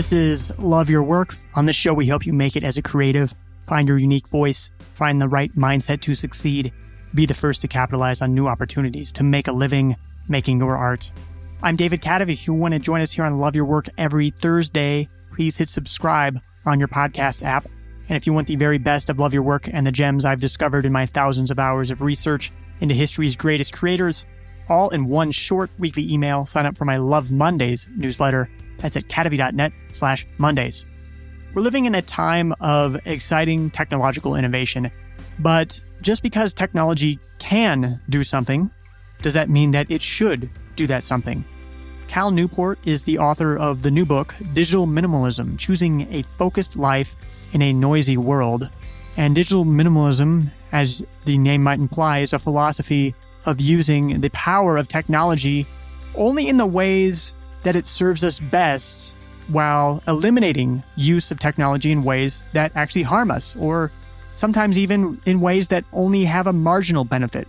This is Love Your Work. On this show, we help you make it as a creative, find your unique voice, find the right mindset to succeed, be the first to capitalize on new opportunities to make a living making your art. I'm David Kadov. If you want to join us here on Love Your Work every Thursday, please hit subscribe on your podcast app. And if you want the very best of Love Your Work and the gems I've discovered in my thousands of hours of research into history's greatest creators, all in one short weekly email, sign up for my Love Mondays newsletter. That's at kadavy.net/Mondays. We're living in a time of exciting technological innovation, but just because technology can do something, does that mean that it should do that something? Cal Newport is the author of the new book, Digital Minimalism, Choosing a Focused Life in a Noisy World. And digital minimalism, as the name might imply, is a philosophy of using the power of technology only in the ways that it serves us best, while eliminating use of technology in ways that actually harm us, or sometimes even in ways that only have a marginal benefit.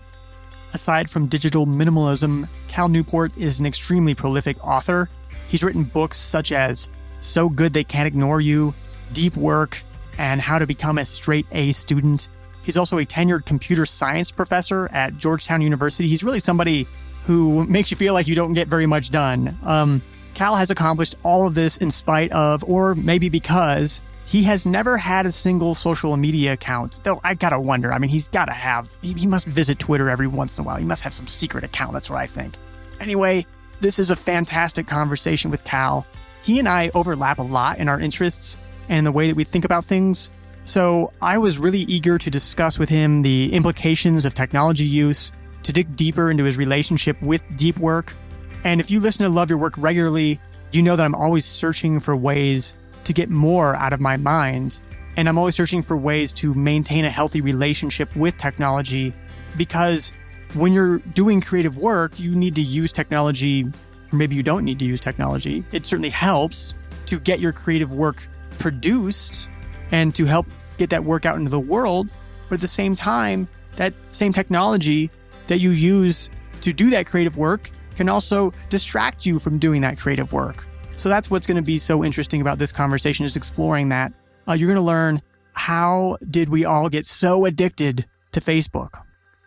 Aside from digital minimalism, Cal Newport is an extremely prolific author. He's written books such as So Good They Can't Ignore You, Deep Work, and How to Become a Straight A Student. He's also a tenured computer science professor at Georgetown University. He's really somebody who makes you feel like you don't get very much done. Cal has accomplished all of this in spite of, or maybe because, he has never had a single social media account. Though I gotta wonder, he's gotta have, he must visit Twitter every once in a while. He must have some secret account, that's what I think. Anyway, this is a fantastic conversation with Cal. He and I overlap a lot in our interests and the way that we think about things. So I was really eager to discuss with him the implications of technology use, to dig deeper into his relationship with deep work. And if you listen to Love Your Work regularly, you know that I'm always searching for ways to get more out of my mind. And I'm always searching for ways to maintain a healthy relationship with technology, because when you're doing creative work, you need to use technology, or maybe you don't need to use technology. It certainly helps to get your creative work produced and to help get that work out into the world. But at the same time, that same technology that you use to do that creative work can also distract you from doing that creative work. So that's what's going to be so interesting about this conversation, is exploring that. You're going to learn, how did we all get so addicted to Facebook?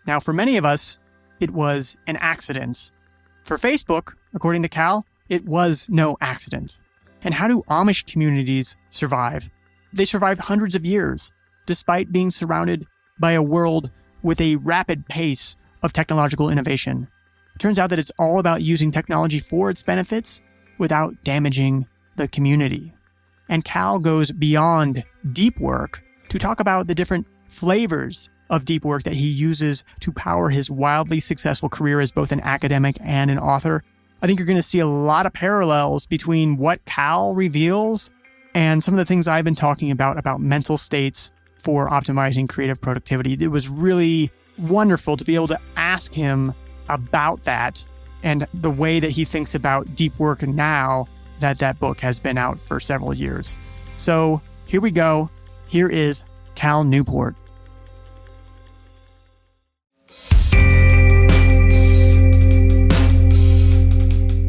Now, for many of us, it was an accident. For Facebook, according to Cal, it was no accident. And how do Amish communities survive? They survived hundreds of years, despite being surrounded by a world with a rapid pace of technological innovation. It turns out that it's all about using technology for its benefits without damaging the community. And Cal goes beyond deep work to talk about the different flavors of deep work that he uses to power his wildly successful career as both an academic and an author. I think you're going to see a lot of parallels between what Cal reveals and some of the things I've been talking about mental states for optimizing creative productivity. It was really wonderful to be able to ask him about that and the way that he thinks about deep work now that that book has been out for several years. So here we go. Here is Cal Newport.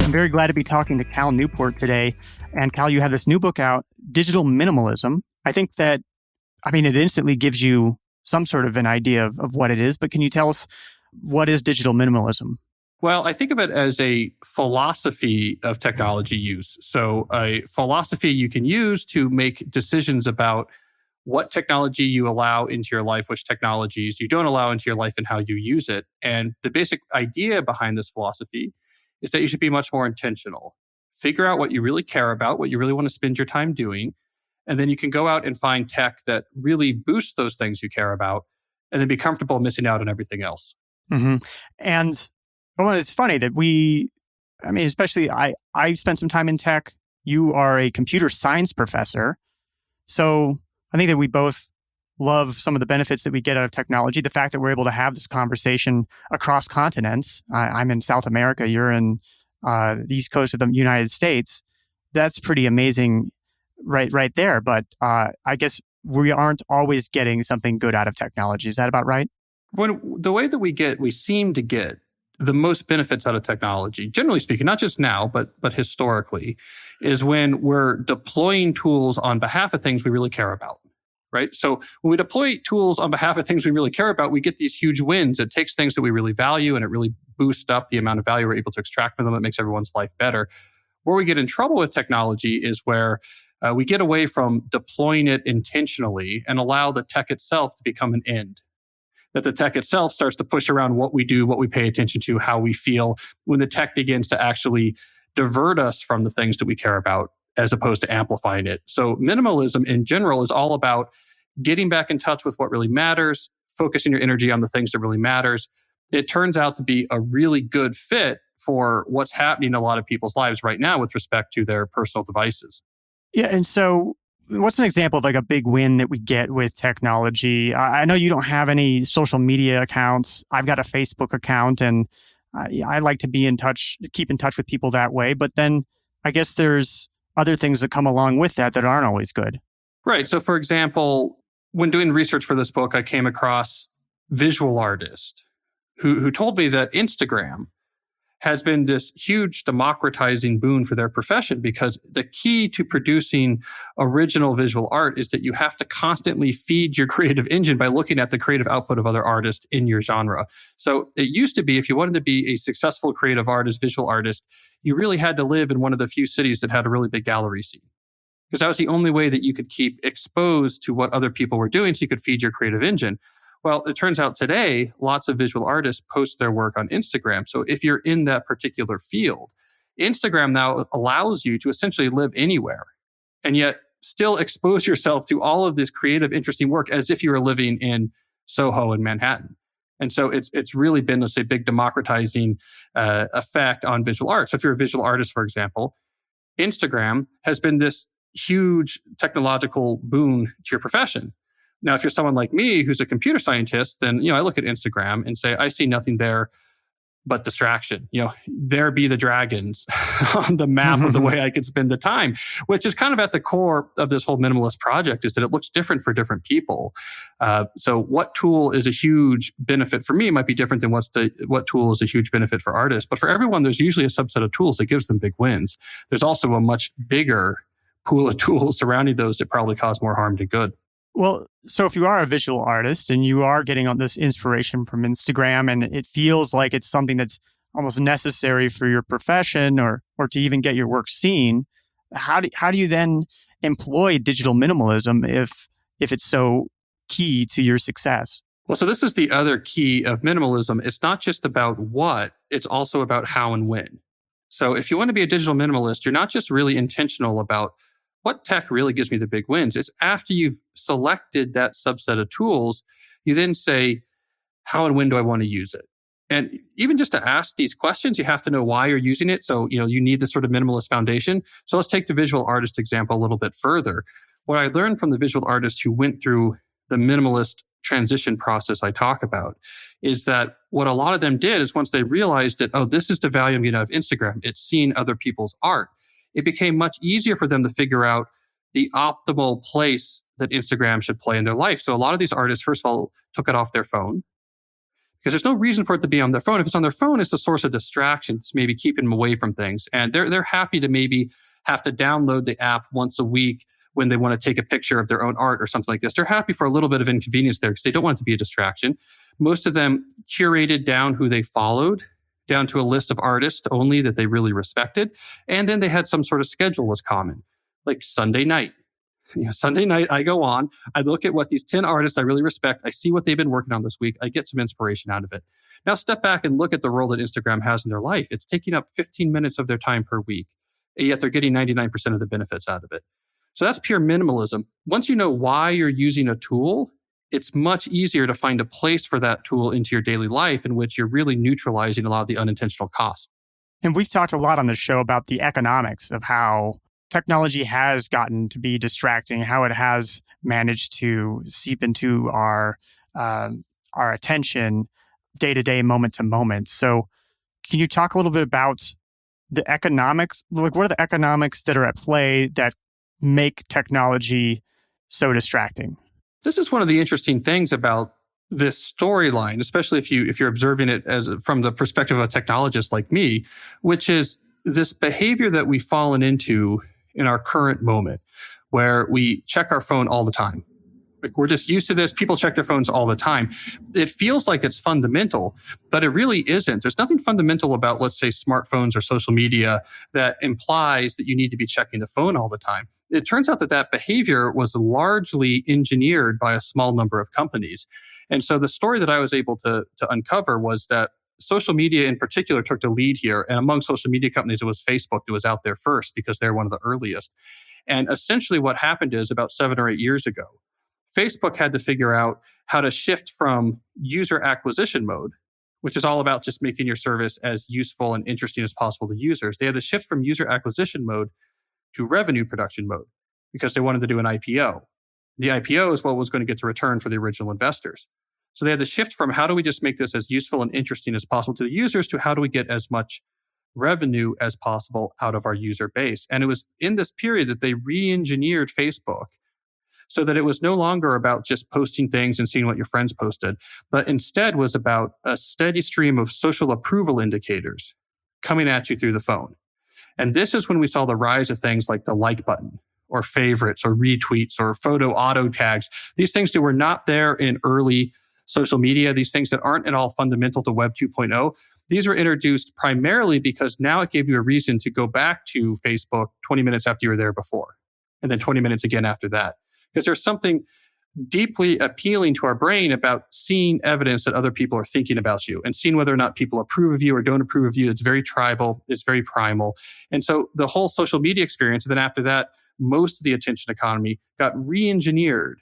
I'm very glad to be talking to Cal Newport today. And Cal, you have this new book out, Digital Minimalism. I think that, it instantly gives you some sort of an idea of what it is, but can you tell us, what is digital minimalism? Well, I think of it as a philosophy of technology use. So a philosophy you can use to make decisions about what technology you allow into your life, which technologies you don't allow into your life, and how you use it. And the basic idea behind this philosophy is that you should be much more intentional. Figure out what you really care about, what you really want to spend your time doing, and then you can go out and find tech that really boosts those things you care about, and then be comfortable missing out on everything else. Mm-hmm. And it's funny that especially I spent some time in tech. You are a computer science professor. So I think that we both love some of the benefits that we get out of technology. The fact that we're able to have this conversation across continents. I'm in South America. You're in the East Coast of the United States. That's pretty amazing right there. But I guess we aren't always getting something good out of technology. Is that about right? The way that we seem to get the most benefits out of technology, generally speaking, not just now, but historically, is when we're deploying tools on behalf of things we really care about, right? So when we deploy tools on behalf of things we really care about, we get these huge wins. It takes things that we really value and it really boosts up the amount of value we're able to extract from them. It makes everyone's life better. Where we get in trouble with technology is where we get away from deploying it intentionally and allow the tech itself to become an end. That the tech itself starts to push around what we do, what we pay attention to, how we feel, when the tech begins to actually divert us from the things that we care about as opposed to amplifying it. So minimalism in general is all about getting back in touch with what really matters, focusing your energy on the things that really matters. It turns out to be a really good fit for what's happening in a lot of people's lives right now with respect to their personal devices. Yeah. And so what's an example of like a big win that we get with technology? I know you don't have any social media accounts. I've got a Facebook account and I like to be in touch, keep in touch with people that way. But then I guess there's other things that come along with that aren't always good. Right. So for example, when doing research for this book, I came across visual artist who told me that Instagram has been this huge democratizing boon for their profession because the key to producing original visual art is that you have to constantly feed your creative engine by looking at the creative output of other artists in your genre. So it used to be, if you wanted to be a successful creative artist, visual artist, you really had to live in one of the few cities that had a really big gallery scene. Because that was the only way that you could keep exposed to what other people were doing so you could feed your creative engine. Well, it turns out today, lots of visual artists post their work on Instagram. So if you're in that particular field, Instagram now allows you to essentially live anywhere and yet still expose yourself to all of this creative, interesting work as if you were living in Soho in Manhattan. And so it's really been, let's say, big democratizing effect on visual art. So if you're a visual artist, for example, Instagram has been this huge technological boon to your profession. Now, if you're someone like me who's a computer scientist, then, I look at Instagram and say, I see nothing there but distraction. There be the dragons on the map of the way I could spend the time, which is kind of at the core of this whole minimalist project, is that it looks different for different people. So what tool is a huge benefit for me might be different than what tool is a huge benefit for artists. But for everyone, there's usually a subset of tools that gives them big wins. There's also a much bigger pool of tools surrounding those that probably cause more harm than good. Well, so if you are a visual artist and you are getting on this inspiration from Instagram and it feels like it's something that's almost necessary for your profession or to even get your work seen, how do you then employ digital minimalism if it's so key to your success? Well, so this is the other key of minimalism. It's not just about what, it's also about how and when. So if you want to be a digital minimalist, you're not just really intentional about what tech really gives me the big wins. It's after you've selected that subset of tools, you then say, how and when do I want to use it? And even just to ask these questions, you have to know why you're using it. So, you need this sort of minimalist foundation. So let's take the visual artist example a little bit further. What I learned from the visual artist who went through the minimalist transition process I talk about is that what a lot of them did is once they realized that, this is the value I'm getting out of Instagram, it's seeing other people's art. It became much easier for them to figure out the optimal place that Instagram should play in their life. So a lot of these artists, first of all, took it off their phone because there's no reason for it to be on their phone. If it's on their phone, it's a source of distraction. It's maybe keeping them away from things. And they're happy to maybe have to download the app once a week when they want to take a picture of their own art or something like this. They're happy for a little bit of inconvenience there because they don't want it to be a distraction. Most of them curated down who they followed, down to a list of artists only that they really respected. And then they had some sort of schedule was common, like Sunday night. Sunday night, I go on, I look at what these 10 artists I really respect, I see what they've been working on this week, I get some inspiration out of it. Now step back and look at the role that Instagram has in their life. It's taking up 15 minutes of their time per week, and yet they're getting 99% of the benefits out of it. So that's pure minimalism. Once you know why you're using a tool, it's much easier to find a place for that tool into your daily life in which you're really neutralizing a lot of the unintentional costs. And we've talked a lot on the show about the economics of how technology has gotten to be distracting, how it has managed to seep into our attention day to day, moment to moment. So can you talk a little bit about the economics? Like, what are the economics that are at play that make technology so distracting? This is one of the interesting things about this storyline, especially if you're observing it as from the perspective of a technologist like me, which is this behavior that we've fallen into in our current moment, where we check our phone all the time. Like, we're just used to this. People check their phones all the time. It feels like it's fundamental, but it really isn't. There's nothing fundamental about, let's say, smartphones or social media that implies that you need to be checking the phone all the time. It turns out that behavior was largely engineered by a small number of companies. And so the story that I was able to uncover was that social media in particular took the lead here. And among social media companies, it was Facebook that was out there first because they're one of the earliest. And essentially what happened is, about 7 or 8 years ago, Facebook had to figure out how to shift from user acquisition mode, which is all about just making your service as useful and interesting as possible to users. They had to shift from user acquisition mode to revenue production mode because they wanted to do an IPO. The IPO is what was going to get the return for the original investors. So they had to shift from how do we just make this as useful and interesting as possible to the users to how do we get as much revenue as possible out of our user base. And it was in this period that they re-engineered Facebook so that it was no longer about just posting things and seeing what your friends posted, but instead was about a steady stream of social approval indicators coming at you through the phone. And this is when we saw the rise of things like the like button or favorites or retweets or photo auto tags. These things that were not there in early social media, these things that aren't at all fundamental to Web 2.0. These were introduced primarily because now it gave you a reason to go back to Facebook 20 minutes after you were there before, and then 20 minutes again after that. Because there's something deeply appealing to our brain about seeing evidence that other people are thinking about you and seeing whether or not people approve of you or don't approve of you. It's very tribal. It's very primal. And so the whole social media experience, and then after that, most of the attention economy got re-engineered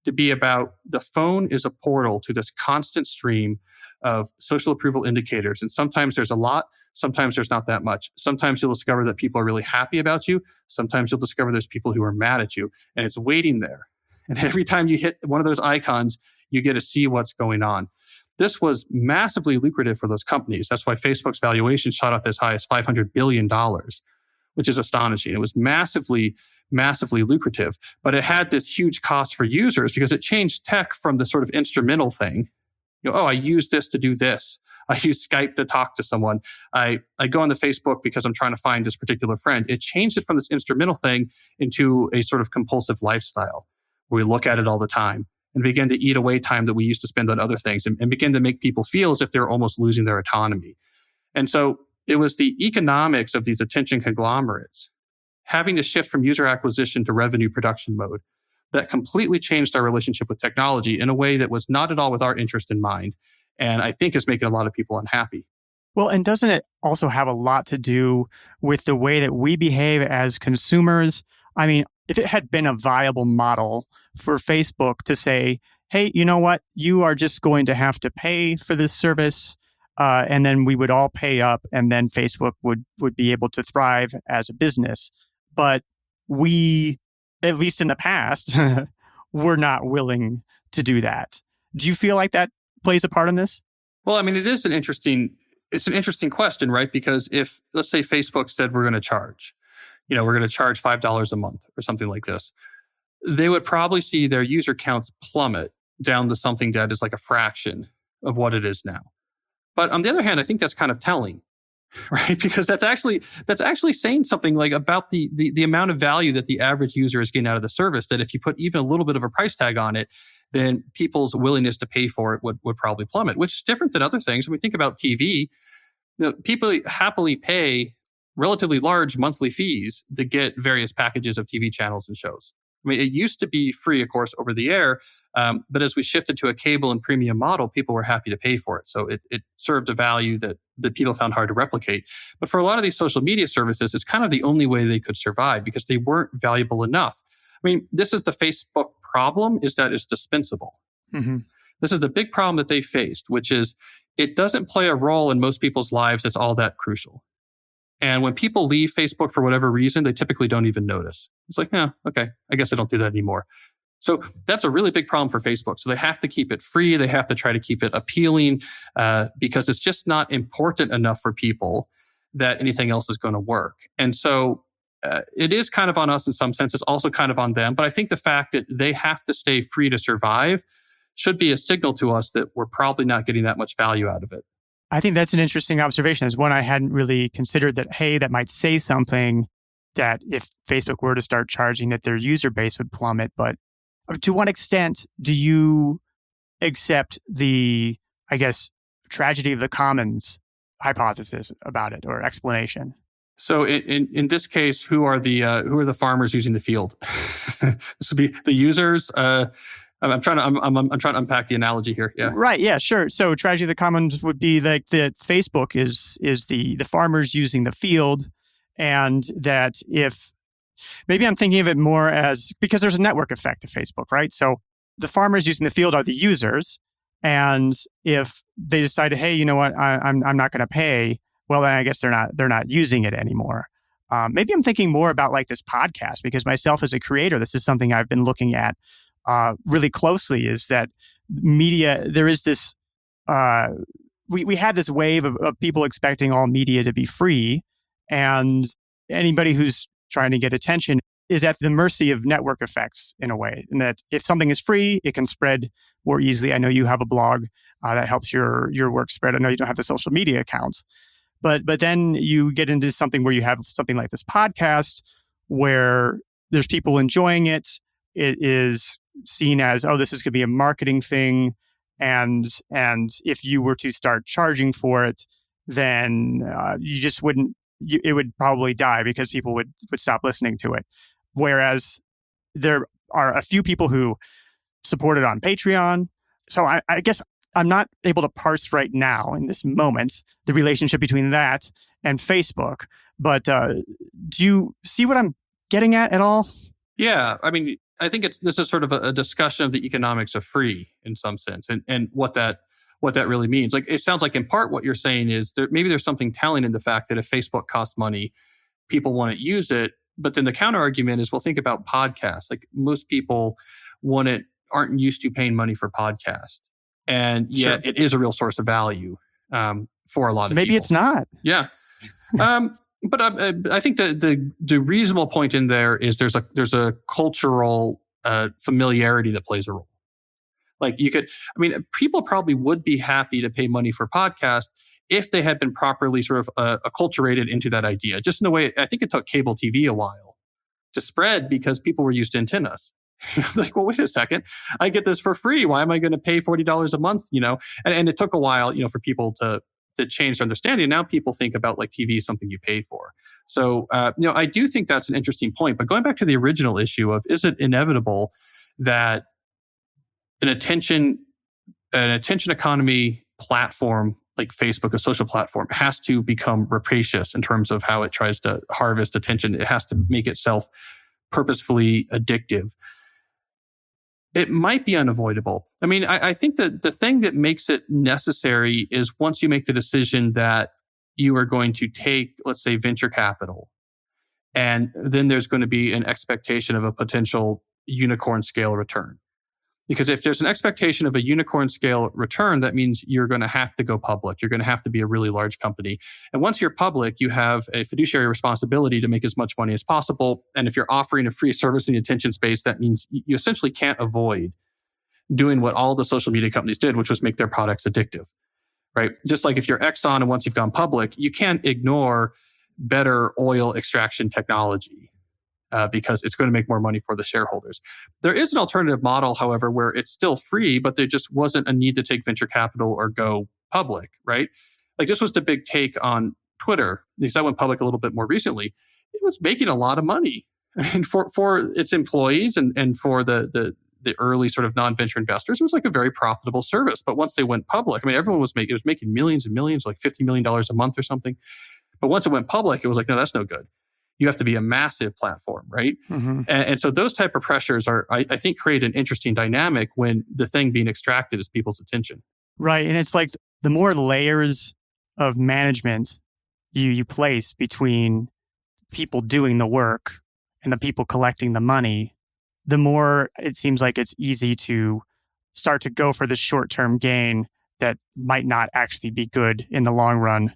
to be about the phone is a portal to this constant stream of social approval indicators. And sometimes there's a lot, sometimes there's not that much. Sometimes you'll discover that people are really happy about you. Sometimes you'll discover there's people who are mad at you, and it's waiting there. And every time you hit one of those icons, you get to see what's going on. This was massively lucrative for those companies. That's why Facebook's valuation shot up as high as $500 billion, which is astonishing. It was massively lucrative, but it had this huge cost for users because it changed tech from the sort of instrumental thing. I use this to do this. I use Skype to talk to someone. I go on the Facebook because I'm trying to find this particular friend. It changed it from this instrumental thing into a sort of compulsive lifestyle where we look at it all the time and begin to eat away time that we used to spend on other things and begin to make people feel as if they're almost losing their autonomy. And so it was the economics of these attention conglomerates having to shift from user acquisition to revenue production mode that completely changed our relationship with technology in a way that was not at all with our interest in mind, and I think is making a lot of people unhappy. Well, and doesn't it also have a lot to do with the way that we behave as consumers? I mean, if it had been a viable model for Facebook to say, hey, you know what? You are just going to have to pay for this service, and then we would all pay up, and then Facebook would be able to thrive as a business. But we, at least in the past, were not willing to do that. Do you feel like that plays a part in this? Well, I mean, it's an interesting question, right? Because if, let's say Facebook said we're going to charge $5 a month or something like this, they would probably see their user counts plummet down to something that is like a fraction of what it is now. But on the other hand, I think that's kind of telling, right? Because that's actually saying something like about the amount of value that the average user is getting out of the service, that if you put even a little bit of a price tag on it, then people's willingness to pay for it would probably plummet, which is different than other things. When we think about TV, people happily pay relatively large monthly fees to get various packages of TV channels and shows. I mean, it used to be free, of course, over the air, but as we shifted to a cable and premium model, people were happy to pay for it. So it served a value that people found hard to replicate. But for a lot of these social media services, it's kind of the only way they could survive because they weren't valuable enough. I mean, this is the Facebook problem, is that it's dispensable. Mm-hmm. This is the big problem that they faced, which is it doesn't play a role in most people's lives that's all that crucial. And when people leave Facebook for whatever reason, they typically don't even notice. It's like, okay, I guess I don't do that anymore. So that's a really big problem for Facebook. So they have to keep it free. They have to try to keep it appealing because it's just not important enough for people that anything else is going to work. And so it is kind of on us in some sense. It's also kind of on them. But I think the fact that they have to stay free to survive should be a signal to us that we're probably not getting that much value out of it. I think that's an interesting observation. It's one I hadn't really considered that, hey, that might say something that if Facebook were to start charging, that their user base would plummet. But to what extent do you accept the, I guess, tragedy of the commons hypothesis about it or explanation? So in this case, who are the farmers using the field? This would be the users. I'm trying to unpack the analogy here. Yeah. Right. Yeah. Sure. So tragedy of the commons would be like that Facebook is the farmers using the field, and that if maybe I'm thinking of it more as because there's a network effect to Facebook, right? So the farmers using the field are the users, and if they decide, hey, you know what, I'm not going to pay, well, then I guess they're not using it anymore. Maybe I'm thinking more about like this podcast because myself as a creator, this is something I've been looking at really closely. Is that media? There is this. We had this wave of people expecting all media to be free, and anybody who's trying to get attention is at the mercy of network effects in a way. And that if something is free, it can spread more easily. I know you have a blog that helps your work spread. I know you don't have the social media accounts. But then you get into something where you have something like this podcast where there's people enjoying it. It is seen as, oh, this is going to be a marketing thing. And if you were to start charging for it, then you just wouldn't, it would probably die because people would stop listening to it. Whereas there are a few people who support it on Patreon. So I guess I'm not able to parse right now in this moment the relationship between that and Facebook. But do you see what I'm getting at all? Yeah, I mean, I think this is sort of a discussion of the economics of free in some sense, and what that really means. Like, it sounds like in part what you're saying is maybe there's something telling in the fact that if Facebook costs money, people want to use it. But then the counter argument is, well, think about podcasts. Like, most people aren't used to paying money for podcasts. And yet it is a real source of value for a lot of people. Maybe it's not. Yeah. But I think the reasonable point in there is there's a cultural familiarity that plays a role. Like, people probably would be happy to pay money for podcasts if they had been properly sort of acculturated into that idea. Just in a way, I think it took cable TV a while to spread because people were used to antennas. Like, well, wait a second, I get this for free. Why am I going to pay $40 a month? And it took a while, for people to change their understanding. Now people think about like TV is something you pay for. So, I do think that's an interesting point. But going back to the original issue of, is it inevitable that an attention economy platform like Facebook, a social platform, has to become rapacious in terms of how it tries to harvest attention? It has to make itself purposefully addictive. It might be unavoidable. I mean, I think that the thing that makes it necessary is once you make the decision that you are going to take, let's say, venture capital, and then there's going to be an expectation of a potential unicorn scale return. Because if there's an expectation of a unicorn scale return, that means you're going to have to go public. You're going to have to be a really large company. And once you're public, you have a fiduciary responsibility to make as much money as possible. And if you're offering a free service in the attention space, that means you essentially can't avoid doing what all the social media companies did, which was make their products addictive, right? Just like if you're Exxon and once you've gone public, you can't ignore better oil extraction technology. Because it's going to make more money for the shareholders. There is an alternative model, however, where it's still free, but there just wasn't a need to take venture capital or go public, right? Like, this was the big take on Twitter, because I went public a little bit more recently. It was making a lot of money and for its employees and for the early sort of non-venture investors. It was like a very profitable service. But once they went public, I mean, everyone was making millions and millions, like $50 million a month or something. But once it went public, it was like, no, that's no good. You have to be a massive platform, right? Mm-hmm. And so those type of pressures are, I think, create an interesting dynamic when the thing being extracted is people's attention. Right. And it's like the more layers of management you place between people doing the work and the people collecting the money, the more it seems like it's easy to start to go for the short-term gain that might not actually be good in the long run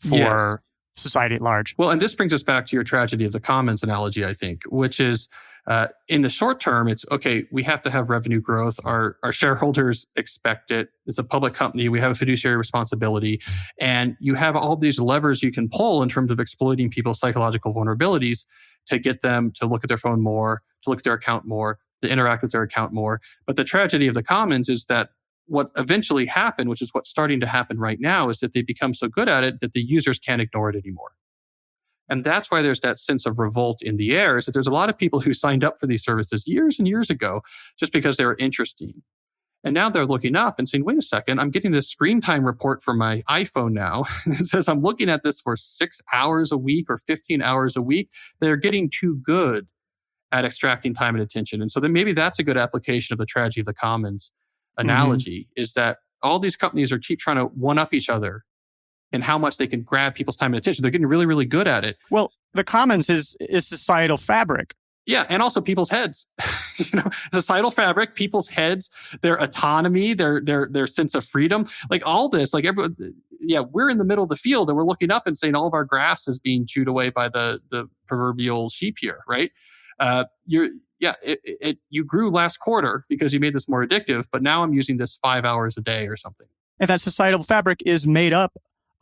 for society at large. Well, and this brings us back to your tragedy of the commons analogy, I think, which is In the short term, it's okay, we have to have revenue growth. Our shareholders expect it. It's a public company. We have a fiduciary responsibility. And you have all these levers you can pull in terms of exploiting people's psychological vulnerabilities to get them to look at their phone more, to look at their account more, to interact with their account more. But the tragedy of the commons is that what eventually happened, which is what's starting to happen right now, is that they become so good at it that the users can't ignore it anymore. And that's why there's that sense of revolt in the air, is that there's a lot of people who signed up for these services years and years ago just because they were interesting. And now they're looking up and saying, wait a second, I'm getting this screen time report from my iPhone now. It says I'm looking at this for 6 hours a week or 15 hours a week. They're getting too good at extracting time and attention. And so then maybe that's a good application of the tragedy of the commons analogy, is that all these companies are keep trying to one-up each other and how much they can grab people's time and attention. They're getting really, really good at it. Well, the commons is societal fabric. Yeah, and also people's heads. Societal fabric, people's heads, their autonomy, their sense of freedom, like all this. Like everyone, we're in the middle of the field and we're looking up and saying all of our grass is being chewed away by the proverbial sheep here, right? You grew last quarter because you made this more addictive, but now I'm using this 5 hours a day or something. And that societal fabric is made up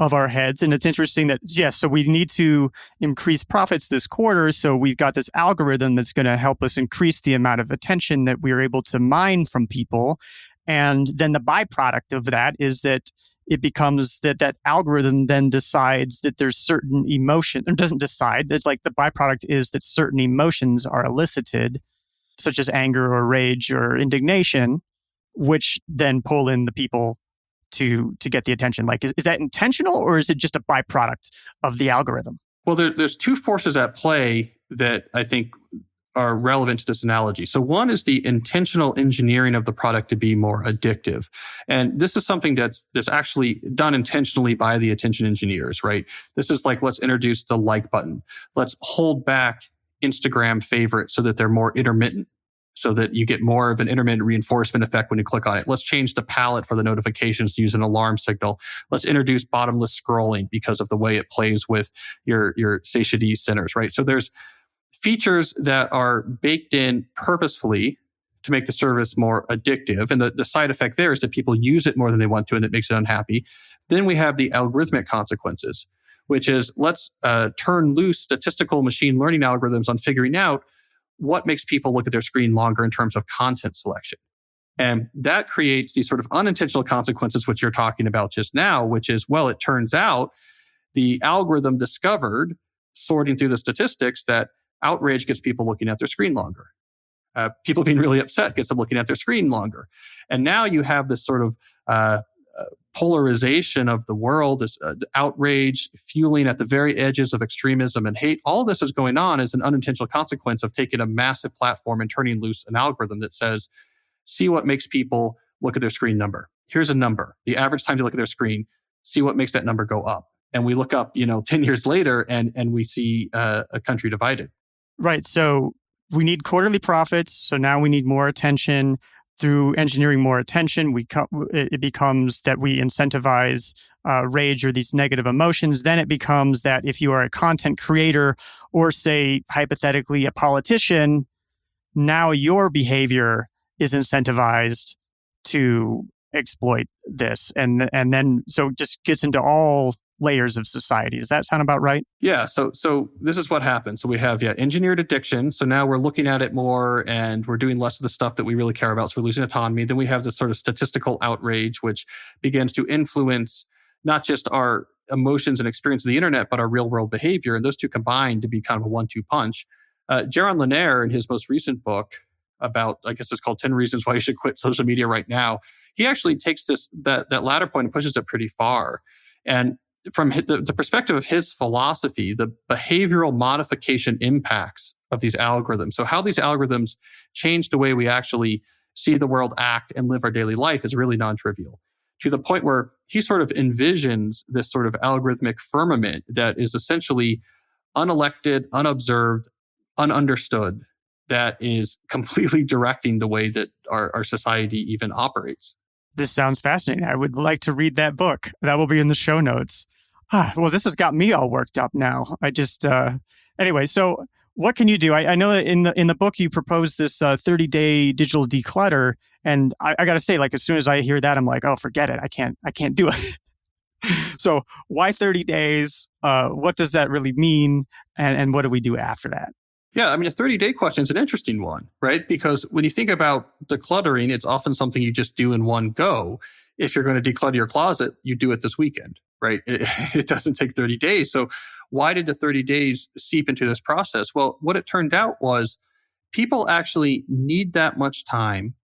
of our heads. And it's interesting that, yes, so we need to increase profits this quarter. So we've got this algorithm that's going to help us increase the amount of attention that we're able to mine from people. And then the byproduct of that is that it becomes that algorithm then decides that there's certain emotion, or doesn't decide, it's like the byproduct is that certain emotions are elicited, such as anger or rage or indignation, which then pull in the people to get the attention. Like, is that intentional, or is it just a byproduct of the algorithm? Well, there's two forces at play that I think are relevant to this analogy. So one is the intentional engineering of the product to be more addictive. And this is something that's actually done intentionally by the attention engineers, right? This is like, let's introduce the like button. Let's hold back Instagram favorites so that they're more intermittent, so that you get more of an intermittent reinforcement effect when you click on it. Let's change the palette for the notifications to use an alarm signal. Let's introduce bottomless scrolling because of the way it plays with your satiety centers, right? So there's features that are baked in purposefully to make the service more addictive. And the side effect there is that people use it more than they want to, and it makes it unhappy. Then we have the algorithmic consequences, which is let's turn loose statistical machine learning algorithms on figuring out what makes people look at their screen longer in terms of content selection. And that creates these sort of unintentional consequences, which you're talking about just now, which is, well, it turns out the algorithm discovered, sorting through the statistics, that outrage gets people looking at their screen longer. People being really upset gets them looking at their screen longer. And now you have this sort of polarization of the world, this outrage fueling at the very edges of extremism and hate. All this is going on as an unintentional consequence of taking a massive platform and turning loose an algorithm that says, see what makes people look at their screen number. Here's a number, the average time to look at their screen. See what makes that number go up. And we look up, 10 years later and we see a country divided. Right. So we need quarterly profits. So now we need more attention. Through engineering more attention, it becomes that we incentivize rage or these negative emotions. Then it becomes that if you are a content creator or, say, hypothetically, a politician, now your behavior is incentivized to exploit this. And then so it just gets into all layers of society. Does that sound about right? Yeah. So this is what happens. So we have engineered addiction. So now we're looking at it more and we're doing less of the stuff that we really care about. So we're losing autonomy. Then we have this sort of statistical outrage, which begins to influence not just our emotions and experience of the internet, but our real world behavior. And those two combine to be kind of a 1-2 punch. Jaron Lanier, in his most recent book about, I guess it's called 10 Reasons Why You Should Quit Social Media Right Now, he actually takes that latter point and pushes it pretty far. And from the perspective of his philosophy, the behavioral modification impacts of these algorithms, so how these algorithms change the way we actually see the world, act, and live our daily life, is really non-trivial, to the point where he sort of envisions this sort of algorithmic firmament that is essentially unelected, unobserved, ununderstood, that is completely directing the way that our society even operates. This sounds fascinating. I would like to read that book. That will be in the show notes. Well, this has got me all worked up now. I just, anyway, so what can you do? I know that in the book you propose this 30-day digital declutter, and I got to say, like as soon as I hear that, I'm like, oh, forget it. I can't do it. So why 30 days? What does that really mean? And what do we do after that? Yeah, I mean, a 30-day question is an interesting one, right? Because when you think about decluttering, it's often something you just do in one go. If you're going to declutter your closet, you do it this weekend, right? It doesn't take 30 days. So why did the 30 days seep into this process? Well, what it turned out was people actually need that much time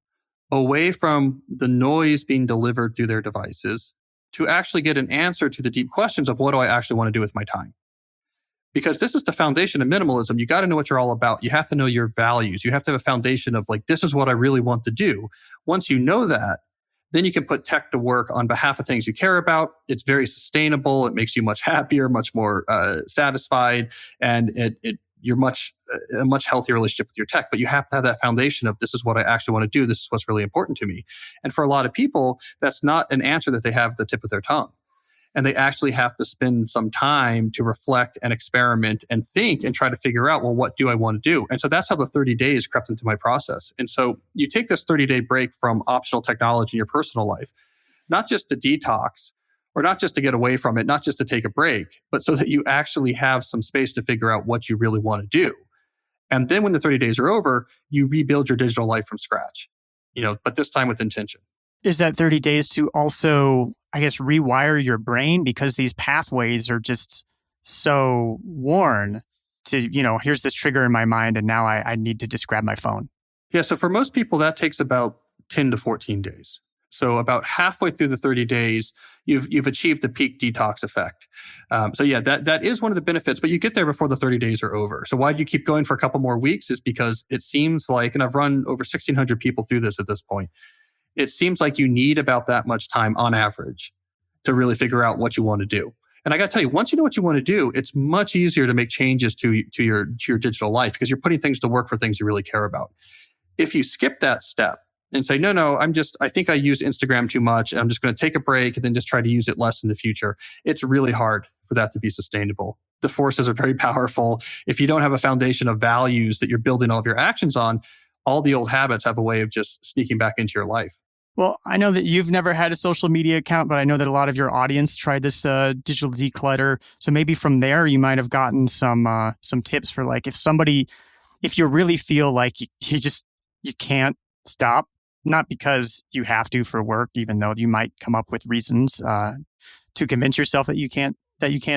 away from the noise being delivered through their devices to actually get an answer to the deep questions of what do I actually want to do with my time? Because this is the foundation of minimalism. You got to know what you're all about. You have to know your values. You have to have a foundation of like, this is what I really want to do. Once you know that, then you can put tech to work on behalf of things you care about. It's very sustainable. It makes you much happier, much more satisfied, and you're a much healthier relationship with your tech. But you have to have that foundation of this is what I actually want to do. This is what's really important to me. And for a lot of people, that's not an answer that they have at the tip of their tongue. And they actually have to spend some time to reflect and experiment and think and try to figure out, well, what do I want to do? And so that's how the 30 days crept into my process. And so you take this 30-day break from optional technology in your personal life, not just to detox or not just to get away from it, not just to take a break, but so that you actually have some space to figure out what you really want to do. And then when the 30 days are over, you rebuild your digital life from scratch, but this time with intention. Is that 30 days to also, I guess, rewire your brain because these pathways are just so worn to, here's this trigger in my mind and now I need to just grab my phone? Yeah. So for most people, that takes about 10 to 14 days. So about halfway through the 30 days, you've achieved the peak detox effect. That is one of the benefits, but you get there before the 30 days are over. So why do you keep going for a couple more weeks? Is because it seems like, and I've run over 1,600 people through this at this point, it seems like you need about that much time on average to really figure out what you want to do. And I got to tell you, once you know what you want to do, it's much easier to make changes to your digital life because you're putting things to work for things you really care about. If you skip that step and say, no, I think I use Instagram too much. I'm just going to take a break and then just try to use it less in the future. It's really hard for that to be sustainable. The forces are very powerful. If you don't have a foundation of values that you're building all of your actions on, all the old habits have a way of just sneaking back into your life. Well, I know that you've never had a social media account, but I know that a lot of your audience tried this digital declutter. So maybe from there, you might have gotten some tips for like if you really feel like you can't stop, not because you have to for work, even though you might come up with reasons to convince yourself that you can't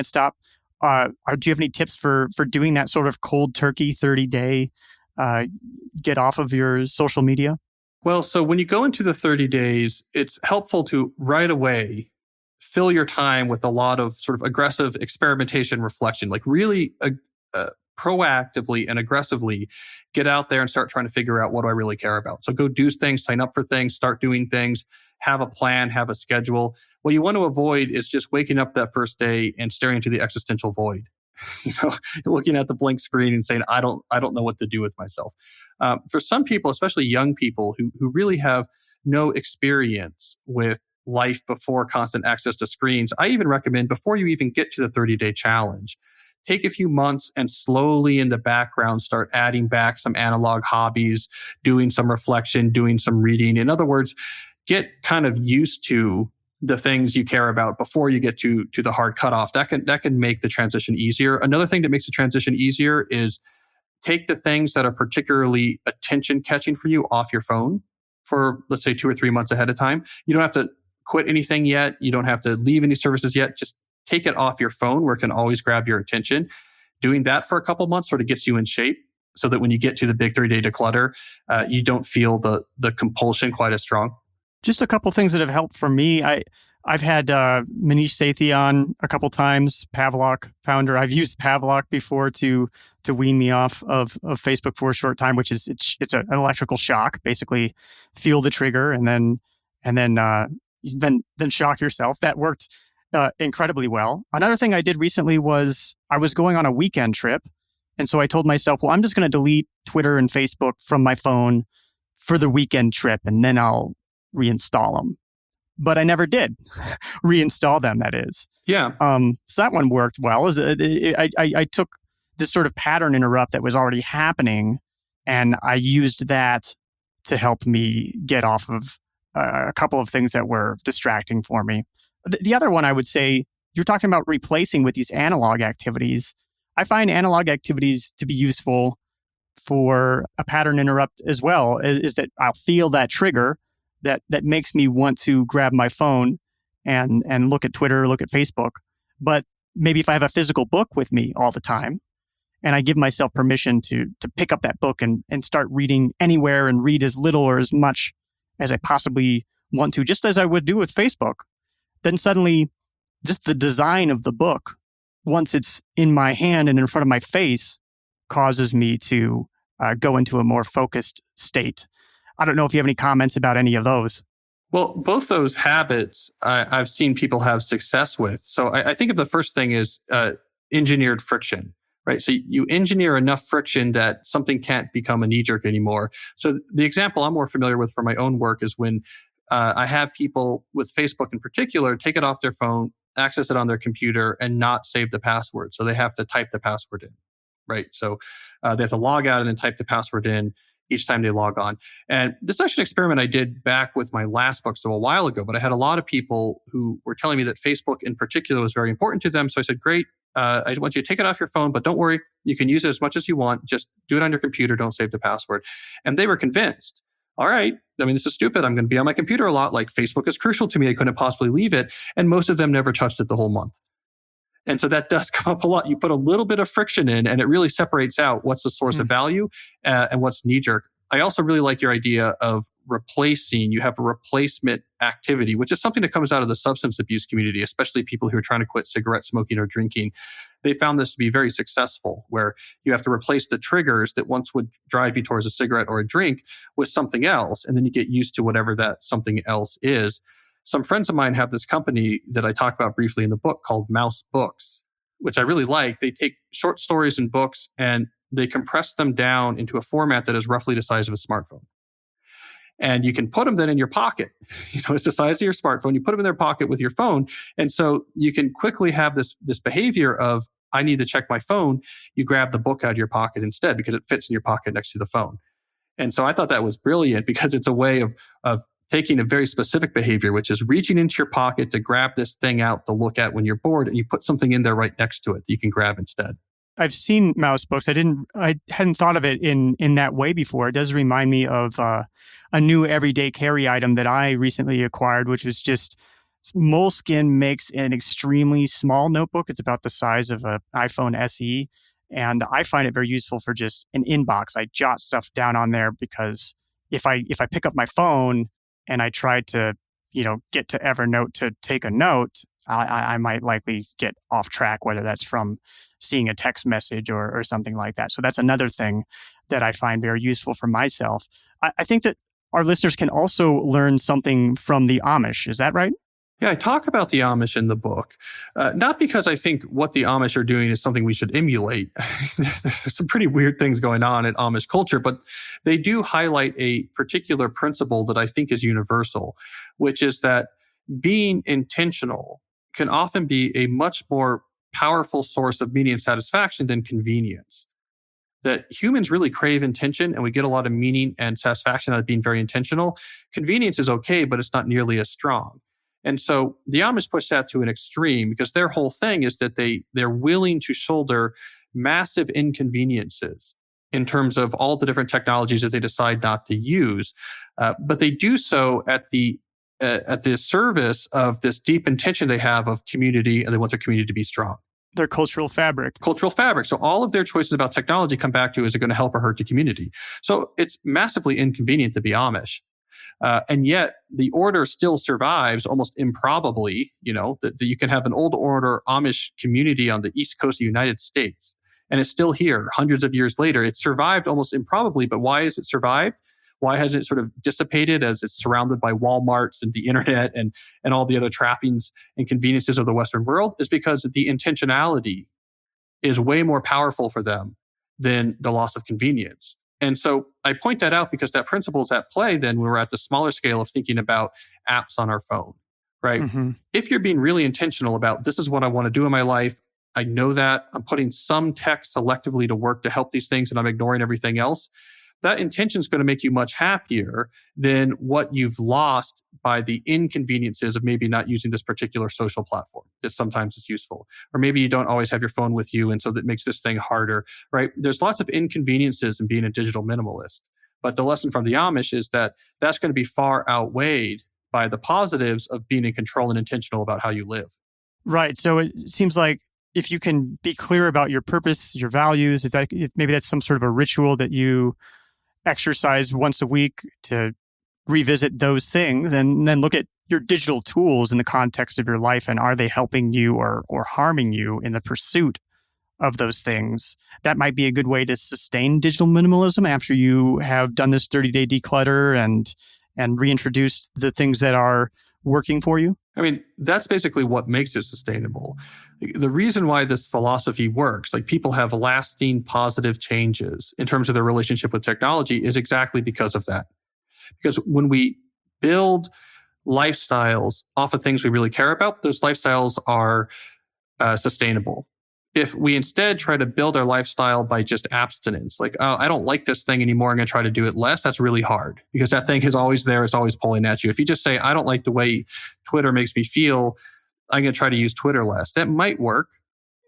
stop. Do you have any tips for doing that sort of cold turkey 30-day get off of your social media? Well, so when you go into the 30 days, it's helpful to right away fill your time with a lot of sort of aggressive experimentation, reflection, like really proactively and aggressively get out there and start trying to figure out what do I really care about. So go do things, sign up for things, start doing things, have a plan, have a schedule. What you want to avoid is just waking up that first day and staring into the existential void. Looking at the blank screen and saying, I don't know what to do with myself. For some people, especially young people who really have no experience with life before constant access to screens, I even recommend before you even get to the 30-day challenge, take a few months and slowly in the background start adding back some analog hobbies, doing some reflection, doing some reading. In other words, get kind of used to the things you care about before you get to the hard cutoff. That can make the transition easier. Another thing that makes the transition easier is take the things that are particularly attention catching for you off your phone for, let's say, 2 or 3 months ahead of time. You don't have to quit anything yet. You don't have to leave any services yet. Just take it off your phone where it can always grab your attention. Doing that for a couple months sort of gets you in shape so that when you get to the big 30-day declutter, you don't feel the compulsion quite as strong. Just a couple things that have helped for me. I've had Manish Sethi on a couple times, Pavlok founder. I've used Pavlok before to wean me off of Facebook for a short time, which is it's an electrical shock. Basically, feel the trigger and then shock yourself. That worked incredibly well. Another thing I did recently was I was going on a weekend trip, and so I told myself, well, I'm just going to delete Twitter and Facebook from my phone for the weekend trip, and then I'll reinstall them. But I never did reinstall them, that is. Yeah. So that one worked well. I took this sort of pattern interrupt that was already happening. And I used that to help me get off of a couple of things that were distracting for me. The other one I would say, you're talking about replacing with these analog activities. I find analog activities to be useful for a pattern interrupt as well, is that I'll feel that trigger that makes me want to grab my phone and look at Twitter, look at Facebook. But maybe if I have a physical book with me all the time, and I give myself permission to pick up that book and start reading anywhere and read as little or as much as I possibly want to, just as I would do with Facebook, then suddenly just the design of the book, once it's in my hand and in front of my face, causes me to go into a more focused state. I don't know if you have any comments about any of those. Well, both those habits I've seen people have success with. So I think of the first thing is engineered friction, right? So you engineer enough friction that something can't become a knee-jerk anymore. So the example I'm more familiar with for my own work is when I have people with Facebook in particular take it off their phone, access it on their computer, and not save the password. So they have to type the password in, right? So they have to log out and then type the password in each time they log on. And this is actually an experiment I did back with my last book, so a while ago, but I had a lot of people who were telling me that Facebook in particular was very important to them. So I said, great, I want you to take it off your phone, but don't worry, you can use it as much as you want. Just do it on your computer, don't save the password. And they were convinced. All right, I mean, this is stupid. I'm going to be on my computer a lot. Like, Facebook is crucial to me. I couldn't possibly leave it. And most of them never touched it the whole month. And so that does come up a lot. You put a little bit of friction in, and it really separates out what's the source of value and what's knee-jerk. I also really like your idea of replacing. You have a replacement activity, which is something that comes out of the substance abuse community, especially people who are trying to quit cigarette smoking or drinking. They found this to be very successful, where you have to replace the triggers that once would drive you towards a cigarette or a drink with something else, and then you get used to whatever that something else is. Some friends of mine have this company that I talk about briefly in the book called Mouse Books, which I really like. They take short stories and books and they compress them down into a format that is roughly the size of a smartphone. And you can put them then in your pocket. It's the size of your smartphone. You put them in their pocket with your phone. And so you can quickly have this behavior of, I need to check my phone. You grab the book out of your pocket instead because it fits in your pocket next to the phone. And so I thought that was brilliant because it's a way of taking a very specific behavior, which is reaching into your pocket to grab this thing out to look at when you're bored, and you put something in there right next to it that you can grab instead. I've seen Mouse Books. I hadn't thought of it in that way before. It does remind me of a new everyday carry item that I recently acquired, which was just Moleskine makes an extremely small notebook. It's about the size of an iPhone SE. And I find it very useful for just an inbox. I jot stuff down on there because if I pick up my phone and I try to, get to Evernote to take a note, I might likely get off track, whether that's from seeing a text message or something like that. So that's another thing that I find very useful for myself. I think that our listeners can also learn something from the Amish. Is that right? Yeah, I talk about the Amish in the book, not because I think what the Amish are doing is something we should emulate. There's some pretty weird things going on in Amish culture, but they do highlight a particular principle that I think is universal, which is that being intentional can often be a much more powerful source of meaning and satisfaction than convenience. That humans really crave intention, and we get a lot of meaning and satisfaction out of being very intentional. Convenience is okay, but it's not nearly as strong. And so the Amish push that to an extreme because their whole thing is that they're willing to shoulder massive inconveniences in terms of all the different technologies that they decide not to use. But they do so at the service of this deep intention they have of community, and they want their community to be strong. Their cultural fabric. Cultural fabric. So all of their choices about technology come back to, is it going to help or hurt the community? So it's massively inconvenient to be Amish. And yet the order still survives almost improbably, that you can have an old order Amish community on the East Coast of the United States, and it's still here hundreds of years later. It survived almost improbably, but why has it survived? Why hasn't it sort of dissipated as it's surrounded by Walmarts and the internet and all the other trappings and conveniences of the Western world? Is because the intentionality is way more powerful for them than the loss of convenience. And so I point that out because that principle is at play then when we're at the smaller scale of thinking about apps on our phone, right? Mm-hmm. If you're being really intentional about, this is what I want to do in my life, I know that I'm putting some tech selectively to work to help these things and I'm ignoring everything else, that intention is going to make you much happier than what you've lost by the inconveniences of maybe not using this particular social platform that sometimes is useful. Or maybe you don't always have your phone with you. And so that makes this thing harder, right? There's lots of inconveniences in being a digital minimalist. But the lesson from the Amish is that that's going to be far outweighed by the positives of being in control and intentional about how you live. Right. So it seems like if you can be clear about your purpose, your values, if maybe that's some sort of a ritual that you exercise once a week to revisit those things, and then look at your digital tools in the context of your life, and are they helping you or harming you in the pursuit of those things? That might be a good way to sustain digital minimalism after you have done this 30-day declutter and reintroduced the things that are working for you. I mean, that's basically what makes it sustainable. The reason why this philosophy works, like people have lasting positive changes in terms of their relationship with technology, is exactly because of that. Because when we build lifestyles off of things we really care about, those lifestyles are sustainable. If we instead try to build our lifestyle by just abstinence, like, oh, I don't like this thing anymore, I'm going to try to do it less, that's really hard because that thing is always there, it's always pulling at you. If you just say, I don't like the way Twitter makes me feel, I'm going to try to use Twitter less, that might work.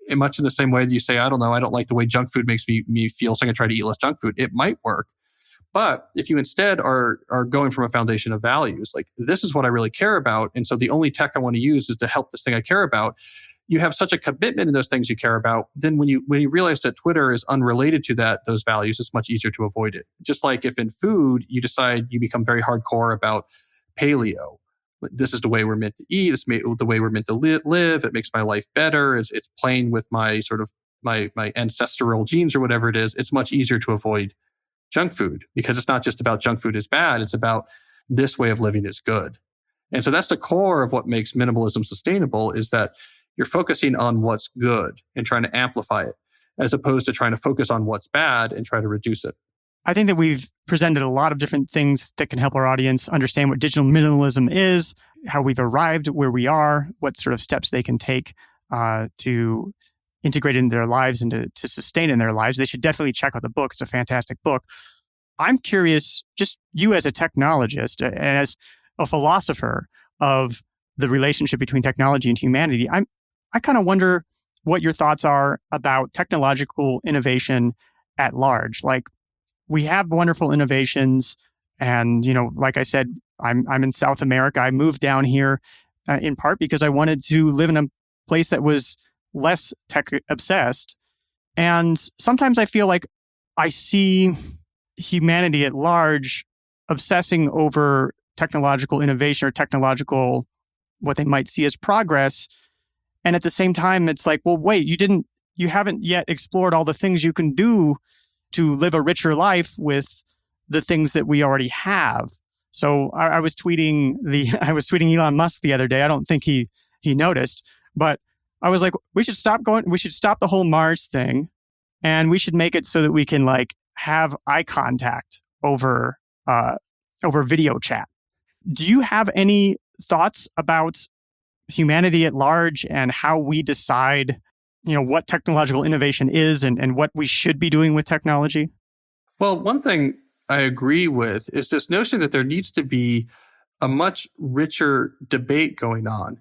In much in the same way that you say, I don't like the way junk food makes me feel, so I'm going to try to eat less junk food. It might work. But if you instead are going from a foundation of values, like this is what I really care about, and so the only tech I want to use is to help this thing I care about, you have such a commitment in those things you care about, then when you realize that Twitter is unrelated to those values, it's much easier to avoid it. Just like if in food, you decide you become very hardcore about paleo. This is the way we're meant to eat. This is the way we're meant to live. It makes my life better. It's playing with my sort of my ancestral genes or whatever it is. It's much easier to avoid junk food because it's not just about junk food is bad. It's about this way of living is good. And so that's the core of what makes minimalism sustainable, is that you're focusing on what's good and trying to amplify it, as opposed to trying to focus on what's bad and try to reduce it. I think that we've presented a lot of different things that can help our audience understand what digital minimalism is, how we've arrived where we are, what sort of steps they can take to integrate it into their lives and to sustain it in their lives. They should definitely check out the book. It's a fantastic book. I'm curious, just you as a technologist and as a philosopher of the relationship between technology and humanity, I kind of wonder what your thoughts are about technological innovation at large. Like, we have wonderful innovations, and like I said, I'm in South America. I moved down here in part because I wanted to live in a place that was less tech obsessed. And sometimes I feel like I see humanity at large obsessing over technological innovation or technological, what they might see as progress. And at the same time, it's like, well, wait, you haven't yet explored all the things you can do to live a richer life with the things that we already have. So I was tweeting Elon Musk the other day. I don't think he noticed, but I was like, we should stop the whole Mars thing, and we should make it so that we can like have eye contact over video chat. Do you have any thoughts about humanity at large and how we decide, what technological innovation is and what we should be doing with technology? Well, one thing I agree with is this notion that there needs to be a much richer debate going on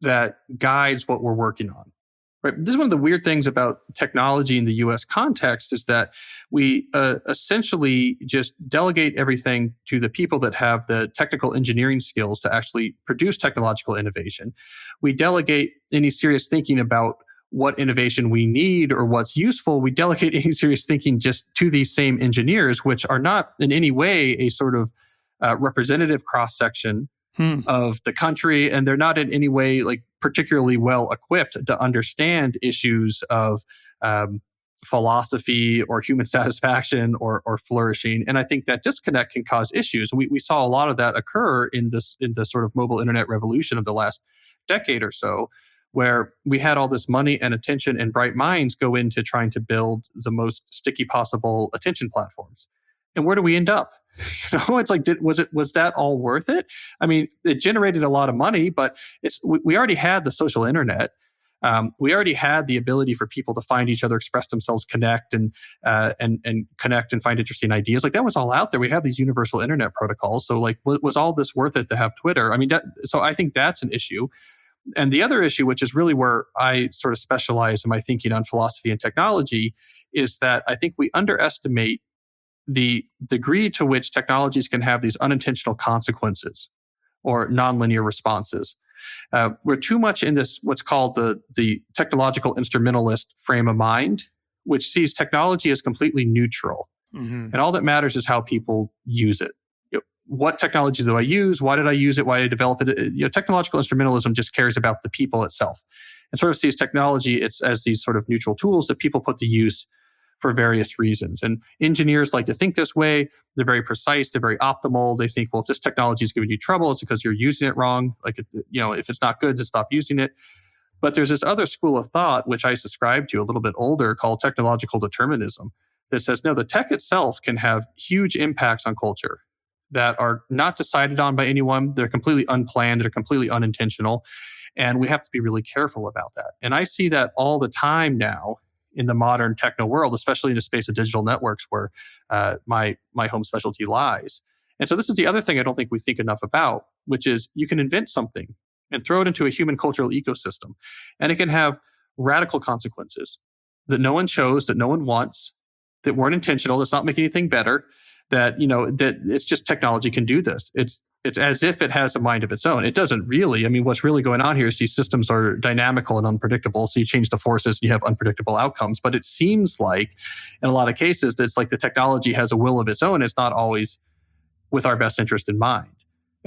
that guides what we're working on. Right? This is one of the weird things about technology in the US context, is that we essentially just delegate everything to the people that have the technical engineering skills to actually produce technological innovation. We delegate any serious thinking about what innovation we need or what's useful. We delegate any serious thinking just to these same engineers, which are not in any way a sort of representative cross-section of the country, and they're not in any way like particularly well equipped to understand issues of philosophy or human satisfaction or flourishing. And I think that disconnect can cause issues. We saw a lot of that occur in the sort of mobile internet revolution of the last decade or so, where we had all this money and attention and bright minds go into trying to build the most sticky possible attention platforms. And where do we end up? It's like, was that all worth it? I mean, it generated a lot of money, but we already had the social internet. We already had the ability for people to find each other, express themselves, connect, and connect and find interesting ideas. Like that was all out there. We have these universal internet protocols. So like, was all this worth it to have Twitter? I mean, so I think that's an issue. And the other issue, which is really where I sort of specialize in my thinking on philosophy and technology, is that I think we underestimate the degree to which technologies can have these unintentional consequences or nonlinear responses. We're too much in this, what's called the technological instrumentalist frame of mind, which sees technology as completely neutral. Mm-hmm. And all that matters is how people use it. What technology do I use? Why did I use it? Why did I develop it? Technological instrumentalism just cares about the people itself and sort of sees technology as these sort of neutral tools that people put to use for various reasons. And engineers like to think this way. They're very precise. They're very optimal. They think, well, if this technology is giving you trouble, it's because you're using it wrong. Like, if it's not good, then stop using it. But there's this other school of thought, which I subscribe to a little bit older, called technological determinism, that says, no, the tech itself can have huge impacts on culture that are not decided on by anyone. They're completely unplanned. They're completely unintentional. And we have to be really careful about that. And I see that all the time now in the modern techno world, especially in the space of digital networks where my home specialty lies. And so this is the other thing I don't think we think enough about, which is you can invent something and throw it into a human cultural ecosystem. And it can have radical consequences that no one chose, that no one wants, that weren't intentional, that's not making anything better. That it's just technology can do this. It's as if it has a mind of its own. It doesn't really. I mean, what's really going on here is these systems are dynamical and unpredictable. So you change the forces, you have unpredictable outcomes. But it seems like, in a lot of cases, that it's like the technology has a will of its own. It's not always with our best interest in mind.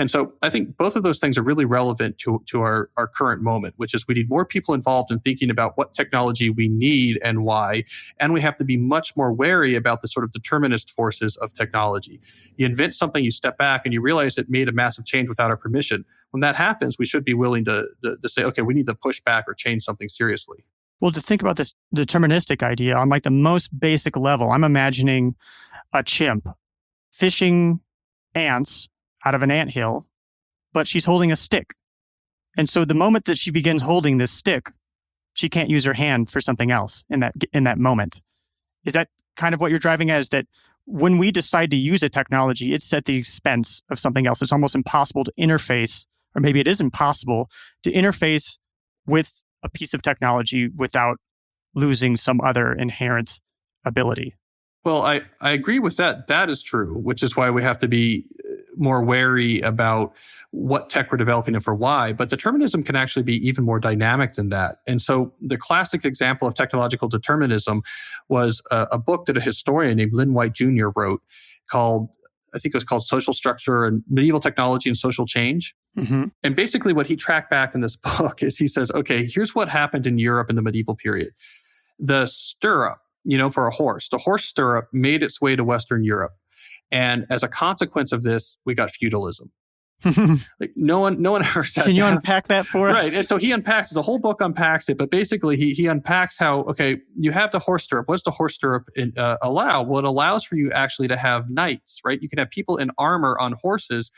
And so I think both of those things are really relevant to our current moment, which is we need more people involved in thinking about what technology we need and why. And we have to be much more wary about the sort of determinist forces of technology. You invent something, you step back, and you realize it made a massive change without our permission. When that happens, we should be willing to say, okay, we need to push back or change something seriously. Well, to think about this deterministic idea on like the most basic level, I'm imagining a chimp fishing ants out of an anthill, but she's holding a stick. And so the moment that she begins holding this stick, she can't use her hand for something else in that moment. Is that kind of what you're driving at? Is that when we decide to use a technology, it's at the expense of something else. It's almost impossible to interface, or maybe it is impossible to interface with a piece of technology without losing some other inherent ability. Well, I agree with that. That is true, which is why we have to be more wary about what tech we're developing and for why. But determinism can actually be even more dynamic than that. And so the classic example of technological determinism was a book that a historian named Lynn White Jr. wrote called, I think it was called Social Structure and Medieval Technology and Social Change. Mm-hmm. And basically what he tracked back in this book is he says, okay, here's what happened in Europe in the medieval period. The stirrup, for a horse, the horse stirrup made its way to Western Europe. And as a consequence of this, we got feudalism. Like no one ever said. Can you unpack that for us? Right. And so he unpacks, the whole book unpacks it, but basically he unpacks how, okay, you have the horse stirrup. What does the horse stirrup allow? Well, it allows for you actually to have knights, right? You can have people in armor on horses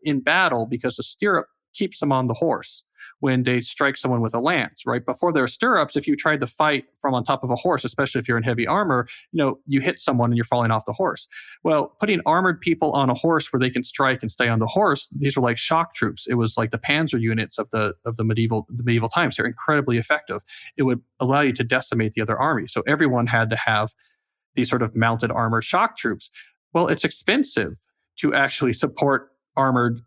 in battle because the stirrup keeps them on the horse when they strike someone with a lance, right? Before there are stirrups, if you tried to fight from on top of a horse, especially if you're in heavy armor, you hit someone and you're falling off the horse. Well, putting armored people on a horse where they can strike and stay on the horse, these were like shock troops. It was like the panzer units of the medieval times. They're incredibly effective. It would allow you to decimate the other army. So everyone had to have these sort of mounted armored shock troops. Well, it's expensive to actually support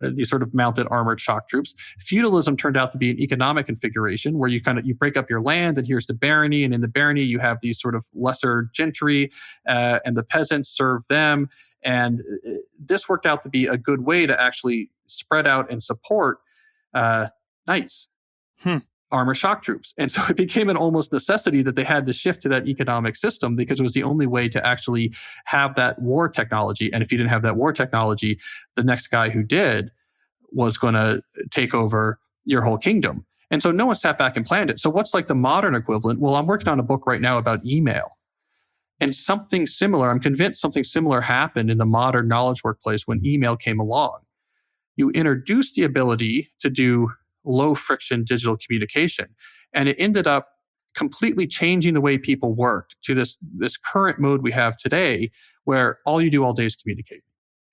these sort of mounted armored shock troops. Feudalism turned out to be an economic configuration where you break up your land, and here's the barony, and in the barony you have these sort of lesser gentry, and the peasants serve them. And this worked out to be a good way to actually spread out and support knights, armor shock troops. And so it became an almost necessity that they had to shift to that economic system because it was the only way to actually have that war technology. And if you didn't have that war technology, the next guy who did was going to take over your whole kingdom. And so no one sat back and planned it. So what's like the modern equivalent? Well, I'm working on a book right now about email. And something similar, I'm convinced something similar happened in the modern knowledge workplace when email came along. You introduced the ability to do low friction digital communication. And it ended up completely changing the way people worked to this current mode we have today, where all you do all day is communicate.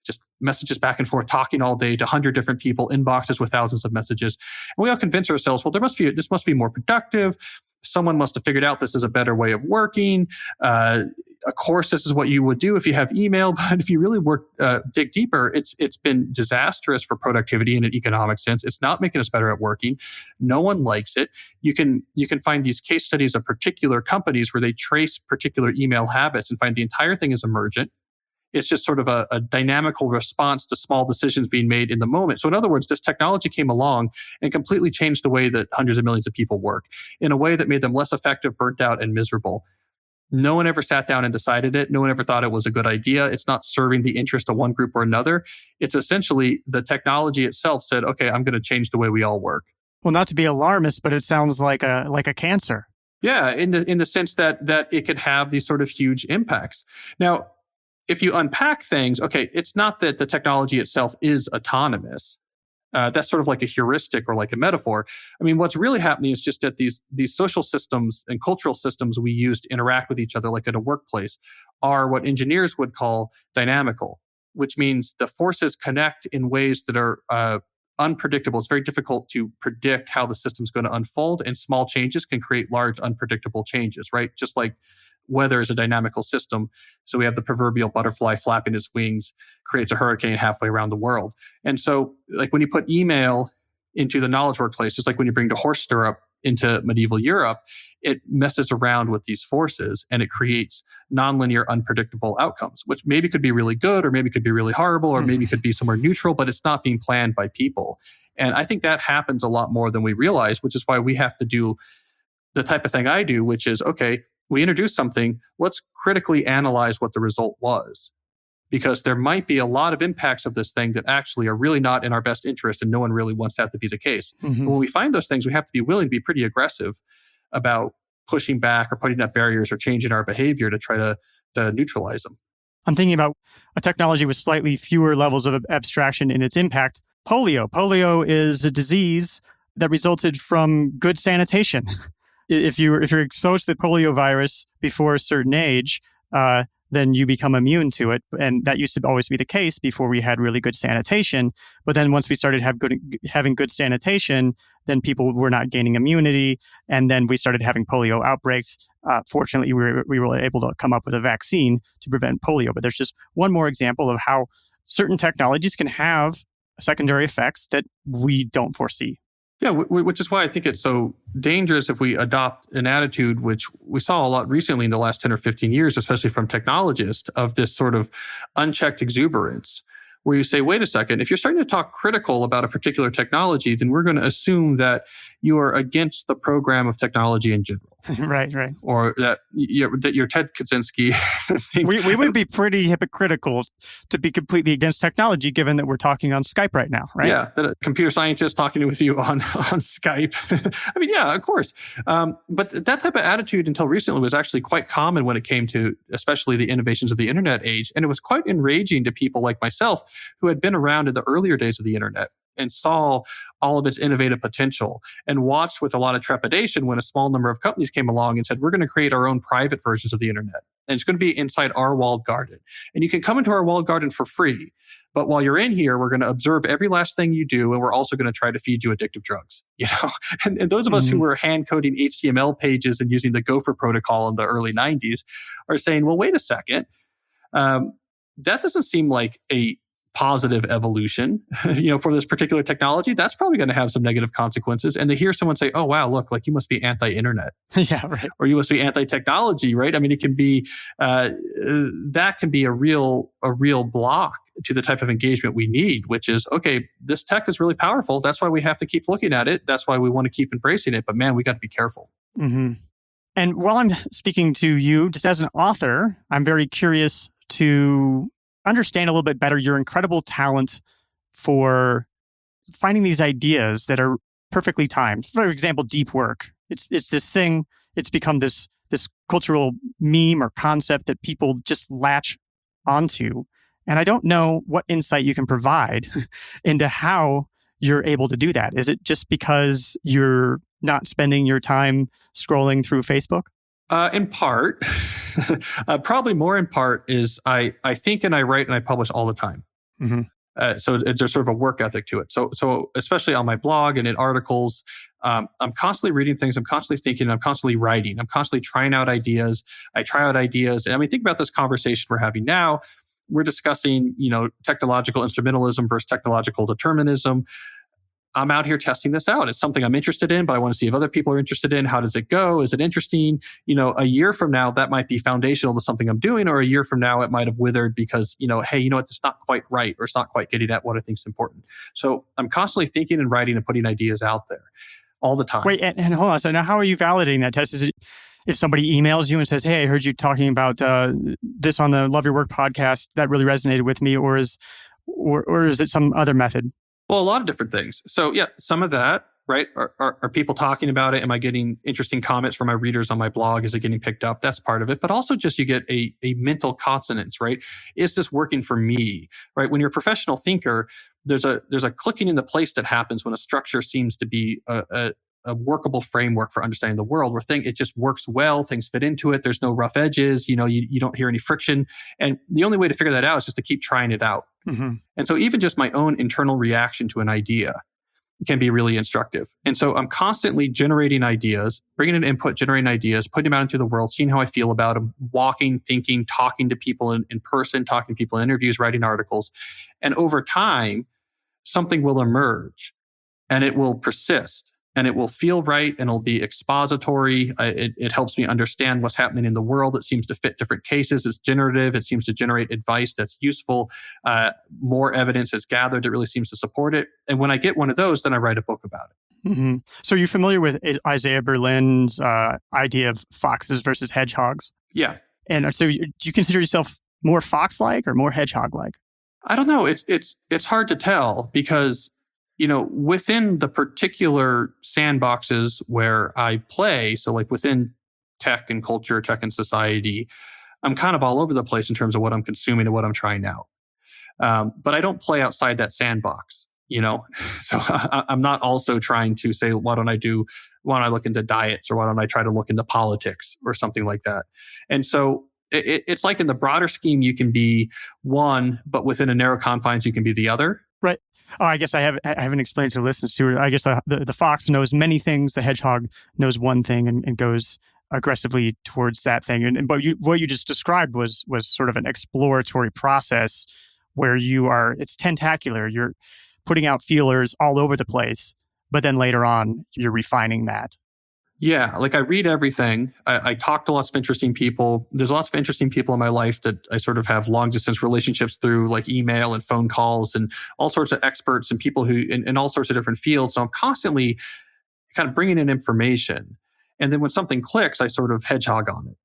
Just messages back and forth, talking all day to 100 different people, inboxes with thousands of messages. And we all convince ourselves, well, this must be more productive. Someone must have figured out this is a better way of working. Of course, this is what you would do if you have email. But if you really dig deeper, it's been disastrous for productivity in an economic sense. It's not making us better at working. No one likes it. You can find these case studies of particular companies where they trace particular email habits and find the entire thing is emergent. It's just sort of a dynamical response to small decisions being made in the moment. So in other words, this technology came along and completely changed the way that hundreds of millions of people work in a way that made them less effective, burnt out, and miserable. No one ever sat down and decided it. No one ever thought it was a good idea. It's not serving the interest of one group or another. It's essentially the technology itself said, okay, I'm going to change the way we all work. Well, not to be alarmist, but it sounds like a cancer. Yeah, in the sense that it could have these sort of huge impacts. Now, if you unpack things, okay, it's not that the technology itself is autonomous. That's sort of like a heuristic or like a metaphor. I mean, what's really happening is just that these social systems and cultural systems we use to interact with each other, like at a workplace, are what engineers would call dynamical, which means the forces connect in ways that are unpredictable. It's very difficult to predict how the system's going to unfold, and small changes can create large, unpredictable changes, right? Just like weather is a dynamical system. So we have the proverbial butterfly flapping its wings, creates a hurricane halfway around the world. And so like when you put email into the knowledge workplace, just like when you bring the horse stirrup into medieval Europe, it messes around with these forces and it creates nonlinear, unpredictable outcomes, which maybe could be really good or maybe could be really horrible or maybe could be somewhere neutral, but it's not being planned by people. And I think that happens a lot more than we realize, which is why we have to do the type of thing I do, which is, okay, we introduce something, let's critically analyze what the result was. Because there might be a lot of impacts of this thing that actually are really not in our best interest, and no one really wants that to be the case. Mm-hmm. But when we find those things, we have to be willing to be pretty aggressive about pushing back or putting up barriers or changing our behavior to try to neutralize them. I'm thinking about a technology with slightly fewer levels of abstraction in its impact. Polio. Polio is a disease that resulted from good sanitation. If you're exposed to the polio virus before a certain age, then you become immune to it. And that used to always be the case before we had really good sanitation. But then once we started having good sanitation, then people were not gaining immunity. And then we started having polio outbreaks. Fortunately, we were able to come up with a vaccine to prevent polio. But there's just one more example of how certain technologies can have secondary effects that we don't foresee. Yeah, which is why I think it's so dangerous if we adopt an attitude, which we saw a lot recently in the last 10 or 15 years, especially from technologists, of this sort of unchecked exuberance, where you say, wait a second, if you're starting to talk critical about a particular technology, then we're going to assume that you are against the program of technology in general. Right. Or that you're Ted Kaczynski. we would be pretty hypocritical to be completely against technology, given that we're talking on Skype right now, right? Yeah, that a computer scientist talking with you on Skype. I mean, yeah, of course. But that type of attitude until recently was actually quite common when it came to especially the innovations of the internet age. And it was quite enraging to people like myself who had been around in the earlier days of the internet and saw all of its innovative potential and watched with a lot of trepidation when a small number of companies came along and said, we're going to create our own private versions of the internet. And it's going to be inside our walled garden. And you can come into our walled garden for free. But while you're in here, we're going to observe every last thing you do. And we're also going to try to feed you addictive drugs. And those of us who were hand coding HTML pages and using the Gopher protocol in the early 90s are saying, well, wait a second. That doesn't seem like a positive evolution, for this particular technology. That's probably going to have some negative consequences. And to hear someone say, oh, wow, look, like you must be anti-internet. Yeah, right. Or you must be anti-technology, right? I mean, it can be, that can be a real block to the type of engagement we need, which is, okay, this tech is really powerful. That's why we have to keep looking at it. That's why we want to keep embracing it. But man, we got to be careful. Mm-hmm. And while I'm speaking to you, just as an author, I'm very curious to understand a little bit better your incredible talent for finding these ideas that are perfectly timed. For example, deep work. It's this thing. It's become this cultural meme or concept that people just latch onto. And I don't know what insight you can provide into how you're able to do that? Is it just because you're not spending your time scrolling through Facebook? In part, probably more in part is I think and I write and I publish all the time. Mm-hmm. So there's sort of a work ethic to it. So especially on my blog and in articles, I'm constantly reading things. I'm constantly thinking. I'm constantly writing. I'm constantly trying out ideas. I try out ideas. And I mean, think about this conversation we're having now. We're discussing, technological instrumentalism versus technological determinism. I'm out here testing this out. It's something I'm interested in, but I want to see if other people are interested in. How does it go? Is it interesting? A year from now, that might be foundational to something I'm doing, or a year from now, it might have withered because, hey, you know what? It's not quite right, or it's not quite getting at what I think is important. So I'm constantly thinking and writing and putting ideas out there all the time. Wait, and hold on. So now how are you validating that test? Is it if somebody emails you and says, hey, I heard you talking about this on the Love Your Work podcast, that really resonated with me, or is it some other method? Well, a lot of different things. So yeah, some of that, right? Are people talking about it? Am I getting interesting comments from my readers on my blog? Is it getting picked up? That's part of it. But also just you get a mental consonance, right? Is this working for me, right? When you're a professional thinker, there's a clicking into place that happens when a structure seems to be a workable framework for understanding the world, where it just works well, things fit into it, there's no rough edges, you don't hear any friction. And the only way to figure that out is just to keep trying it out. Mm-hmm. And so even just my own internal reaction to an idea can be really instructive. And so I'm constantly generating ideas, bringing in input, generating ideas, putting them out into the world, seeing how I feel about them, walking, thinking, talking to people in person, talking to people in interviews, writing articles. And over time, something will emerge and it will persist. And it will feel right and it'll be expository. It helps me understand what's happening in the world. It seems to fit different cases. It's generative. It seems to generate advice that's useful. More evidence is gathered that really seems to support it. And when I get one of those, then I write a book about it. Mm-hmm. So you're familiar with Isaiah Berlin's idea of foxes versus hedgehogs? Yeah. And so do you consider yourself more fox-like or more hedgehog-like? I don't know. It's hard to tell because within the particular sandboxes where I play, so like within tech and culture, tech and society, I'm kind of all over the place in terms of what I'm consuming and what I'm trying out. But I don't play outside that sandbox, So I'm not also trying to say, why don't I look into diets, or why don't I try to look into politics or something like that? And so it's like in the broader scheme, you can be one, but within a narrow confines, you can be the other. Right. Oh, I guess I haven't explained to the listeners too. I guess the fox knows many things. The hedgehog knows one thing and goes aggressively towards that thing. But what you just described was sort of an exploratory process where it's tentacular. You're putting out feelers all over the place, but then later on you're refining that. Yeah, like I read everything. I talk to lots of interesting people. There's lots of interesting people in my life that I sort of have long distance relationships through, like email and phone calls and all sorts of experts and people who in all sorts of different fields. So I'm constantly kind of bringing in information. And then when something clicks, I sort of hedgehog on it.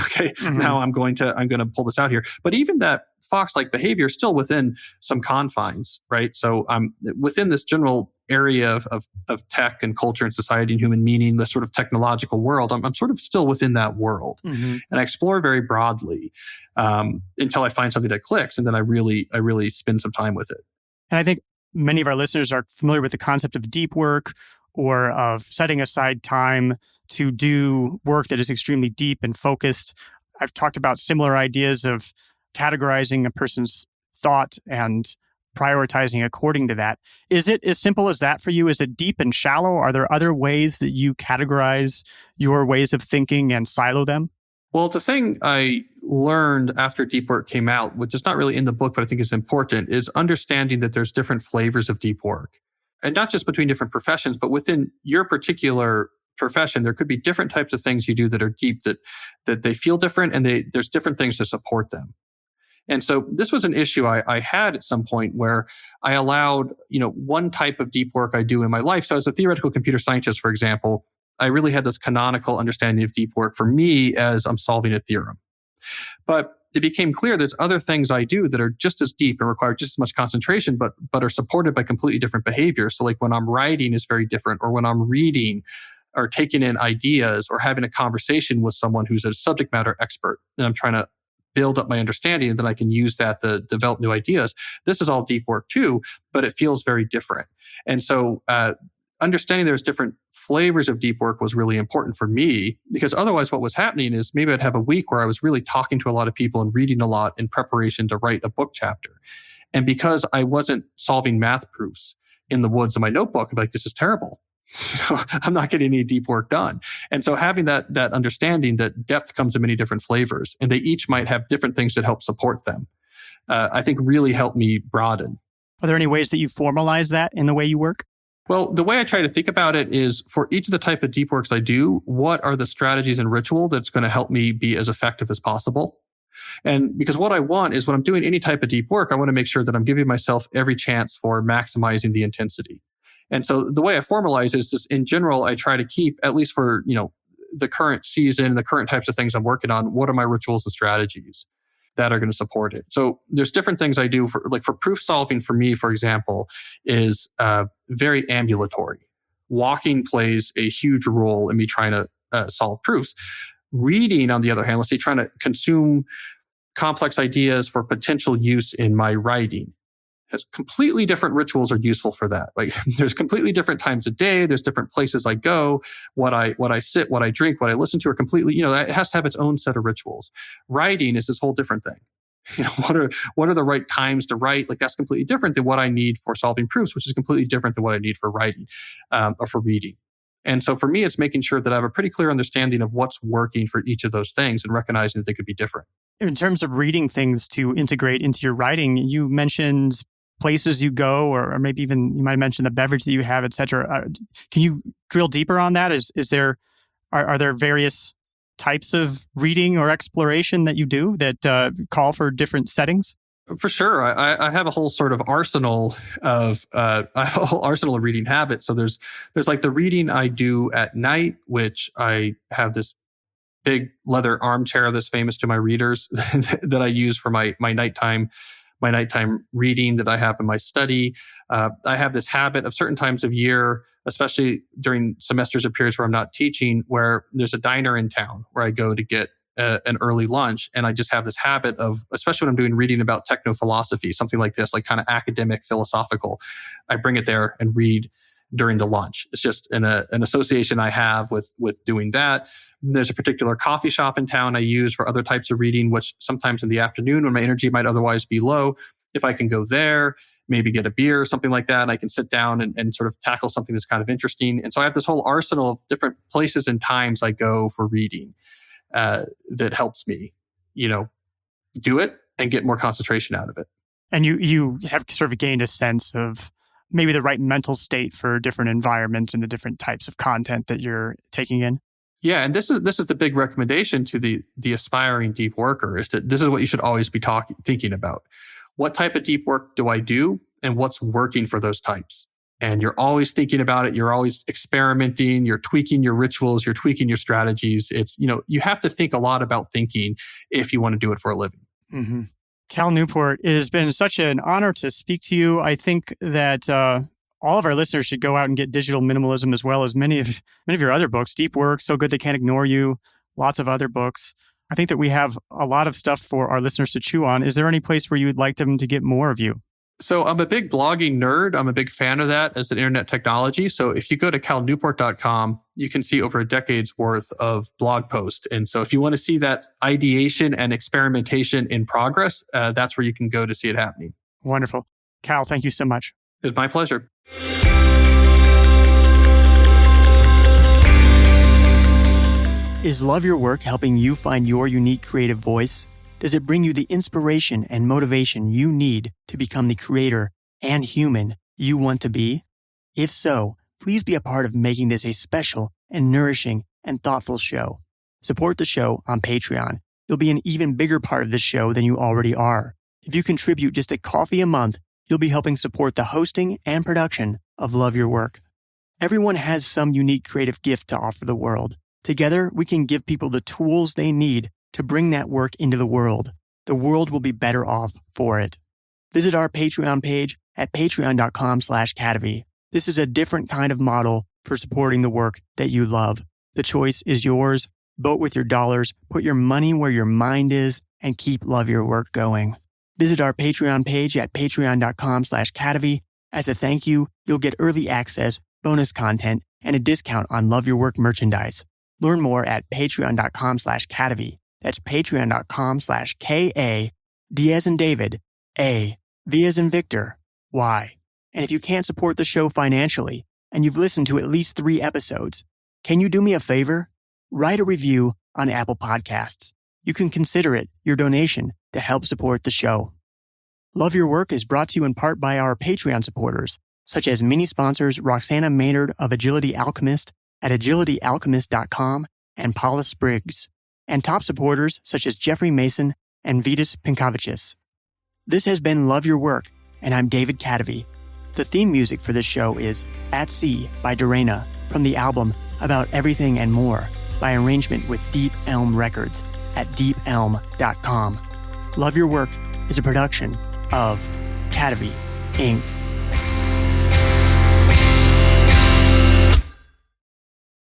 Okay, mm-hmm. Now I'm going to pull this out here. But even that fox-like behavior is still within some confines, right? So I'm within this general area of tech and culture and society and human meaning, the sort of technological world. I'm sort of still within that world, mm-hmm. and I explore very broadly until I find something that clicks, and then I really spend some time with it. And I think many of our listeners are familiar with the concept of deep work or of setting aside time to do work that is extremely deep and focused. I've talked about similar ideas of categorizing a person's thought and prioritizing according to that. Is it as simple as that for you? Is it deep and shallow? Are there other ways that you categorize your ways of thinking and silo them? Well, the thing I learned after deep work came out, which is not really in the book, but I think is important, is understanding that there's different flavors of deep work. And not just between different professions, but within your particular profession, there could be different types of things you do that are deep, that they feel different, and there's different things to support them. And so this was an issue I had at some point where I allowed, one type of deep work I do in my life. So as a theoretical computer scientist, for example, I really had this canonical understanding of deep work for me as I'm solving a theorem. But it became clear there's other things I do that are just as deep and require just as much concentration, but are supported by completely different behaviors. So like when I'm writing is very different, or when I'm reading or taking in ideas or having a conversation with someone who's a subject matter expert, and I'm trying to build up my understanding, and then I can use that to develop new ideas. This is all deep work too, but it feels very different. And so understanding there's different flavors of deep work was really important for me, because otherwise what was happening is maybe I'd have a week where I was really talking to a lot of people and reading a lot in preparation to write a book chapter. And because I wasn't solving math proofs in the woods of my notebook, I'm like, this is terrible. I'm not getting any deep work done. And so having that understanding that depth comes in many different flavors, and they each might have different things that help support them, I think really helped me broaden. Are there any ways that you formalize that in the way you work? Well, the way I try to think about it is, for each of the type of deep works I do, what are the strategies and ritual that's going to help me be as effective as possible? And because what I want is, when I'm doing any type of deep work, I want to make sure that I'm giving myself every chance for maximizing the intensity. And so the way I formalize is just, in general, I try to keep, at least for, the current season, the current types of things I'm working on, what are my rituals and strategies that are going to support it? So there's different things I do for proof solving. For me, for example, is very ambulatory. Walking plays a huge role in me trying to solve proofs. Reading, on the other hand, let's say trying to consume complex ideas for potential use in my writing, has completely different rituals are useful for that. Like, there's completely different times of day. There's different places I go, what I sit, what I drink, what I listen to are completely, it has to have its own set of rituals. Writing is this whole different thing. What are the right times to write? Like, that's completely different than what I need for solving proofs, which is completely different than what I need for writing, or for reading. And so for me, it's making sure that I have a pretty clear understanding of what's working for each of those things, and recognizing that they could be different. In terms of reading things to integrate into your writing, you mentioned places you go, or maybe even you might have mentioned the beverage that you have, et cetera. Can you drill deeper on that? Are there various types of reading or exploration that you do that call for different settings? For sure. I have a whole sort of arsenal of reading habits. So there's like the reading I do at night, which I have this big leather armchair that's famous to my readers that I use for my nighttime reading that I have in my study. I have this habit of certain times of year, especially during semesters or periods where I'm not teaching, where there's a diner in town where I go to get an early lunch. And I just have this habit of, especially when I'm doing reading about techno-philosophy, something like this, like kind of academic, philosophical, I bring it there and read during the lunch. It's just an association I have with doing that. There's a particular coffee shop in town I use for other types of reading, which sometimes in the afternoon when my energy might otherwise be low, if I can go there, maybe get a beer or something like that, and I can sit down and sort of tackle something that's kind of interesting. And so I have this whole arsenal of different places and times I go for reading that helps me, do it and get more concentration out of it. And you have sort of gained a sense of maybe the right mental state for different environments and the different types of content that you're taking in. Yeah, and this is the big recommendation to the aspiring deep worker, is that this is what you should always be thinking about. What type of deep work do I do, and what's working for those types? And you're always thinking about it. You're always experimenting. You're tweaking your rituals. You're tweaking your strategies. It's, you have to think a lot about thinking if you want to do it for a living. Mm-hmm. Cal Newport, it has been such an honor to speak to you. I think that all of our listeners should go out and get Digital Minimalism, as well as many of your other books. Deep Work, So Good They Can't Ignore You, lots of other books. I think that we have a lot of stuff for our listeners to chew on. Is there any place where you would like them to get more of you? So I'm a big blogging nerd. I'm a big fan of that as an internet technology. So if you go to calnewport.com, you can see over a decade's worth of blog posts. And so if you want to see that ideation and experimentation in progress, that's where you can go to see it happening. Wonderful. Cal, thank you so much. It's my pleasure. Is Love Your Work helping you find your unique creative voice? Does it bring you the inspiration and motivation you need to become the creator and human you want to be? If so, please be a part of making this a special and nourishing and thoughtful show. Support the show on Patreon. You'll be an even bigger part of this show than you already are. If you contribute just a coffee a month, you'll be helping support the hosting and production of Love Your Work. Everyone has some unique creative gift to offer the world. Together, we can give people the tools they need to bring that work into the world. The world will be better off for it. Visit our Patreon page at patreon.com/Cadavy. This is a different kind of model for supporting the work that you love. The choice is yours. Vote with your dollars. Put your money where your mind is. and keep Love Your Work going. Visit our Patreon page at patreon.com/Cadavy. As a thank you, you'll get early access, bonus content, and a discount on Love Your Work merchandise. Learn more at patreon.com/Cadavy. That's patreon.com/KA, D as in David, A, V as in Victor, Y. And if you can't support the show financially, and you've listened to at least 3 episodes, can you do me a favor? Write a review on Apple Podcasts. You can consider it your donation to help support the show. Love Your Work is brought to you in part by our Patreon supporters, such as mini sponsors Roxana Maynard of Agility Alchemist at agilityalchemist.com and Paula Spriggs, and top supporters such as Jeffrey Mason and Vitas Pinkovicius. This has been Love Your Work, and I'm David Cadavy. The theme music for this show is At Sea by Dorena from the album About Everything and More by arrangement with Deep Elm Records at deepelm.com. Love Your Work is a production of Cadavy, Inc.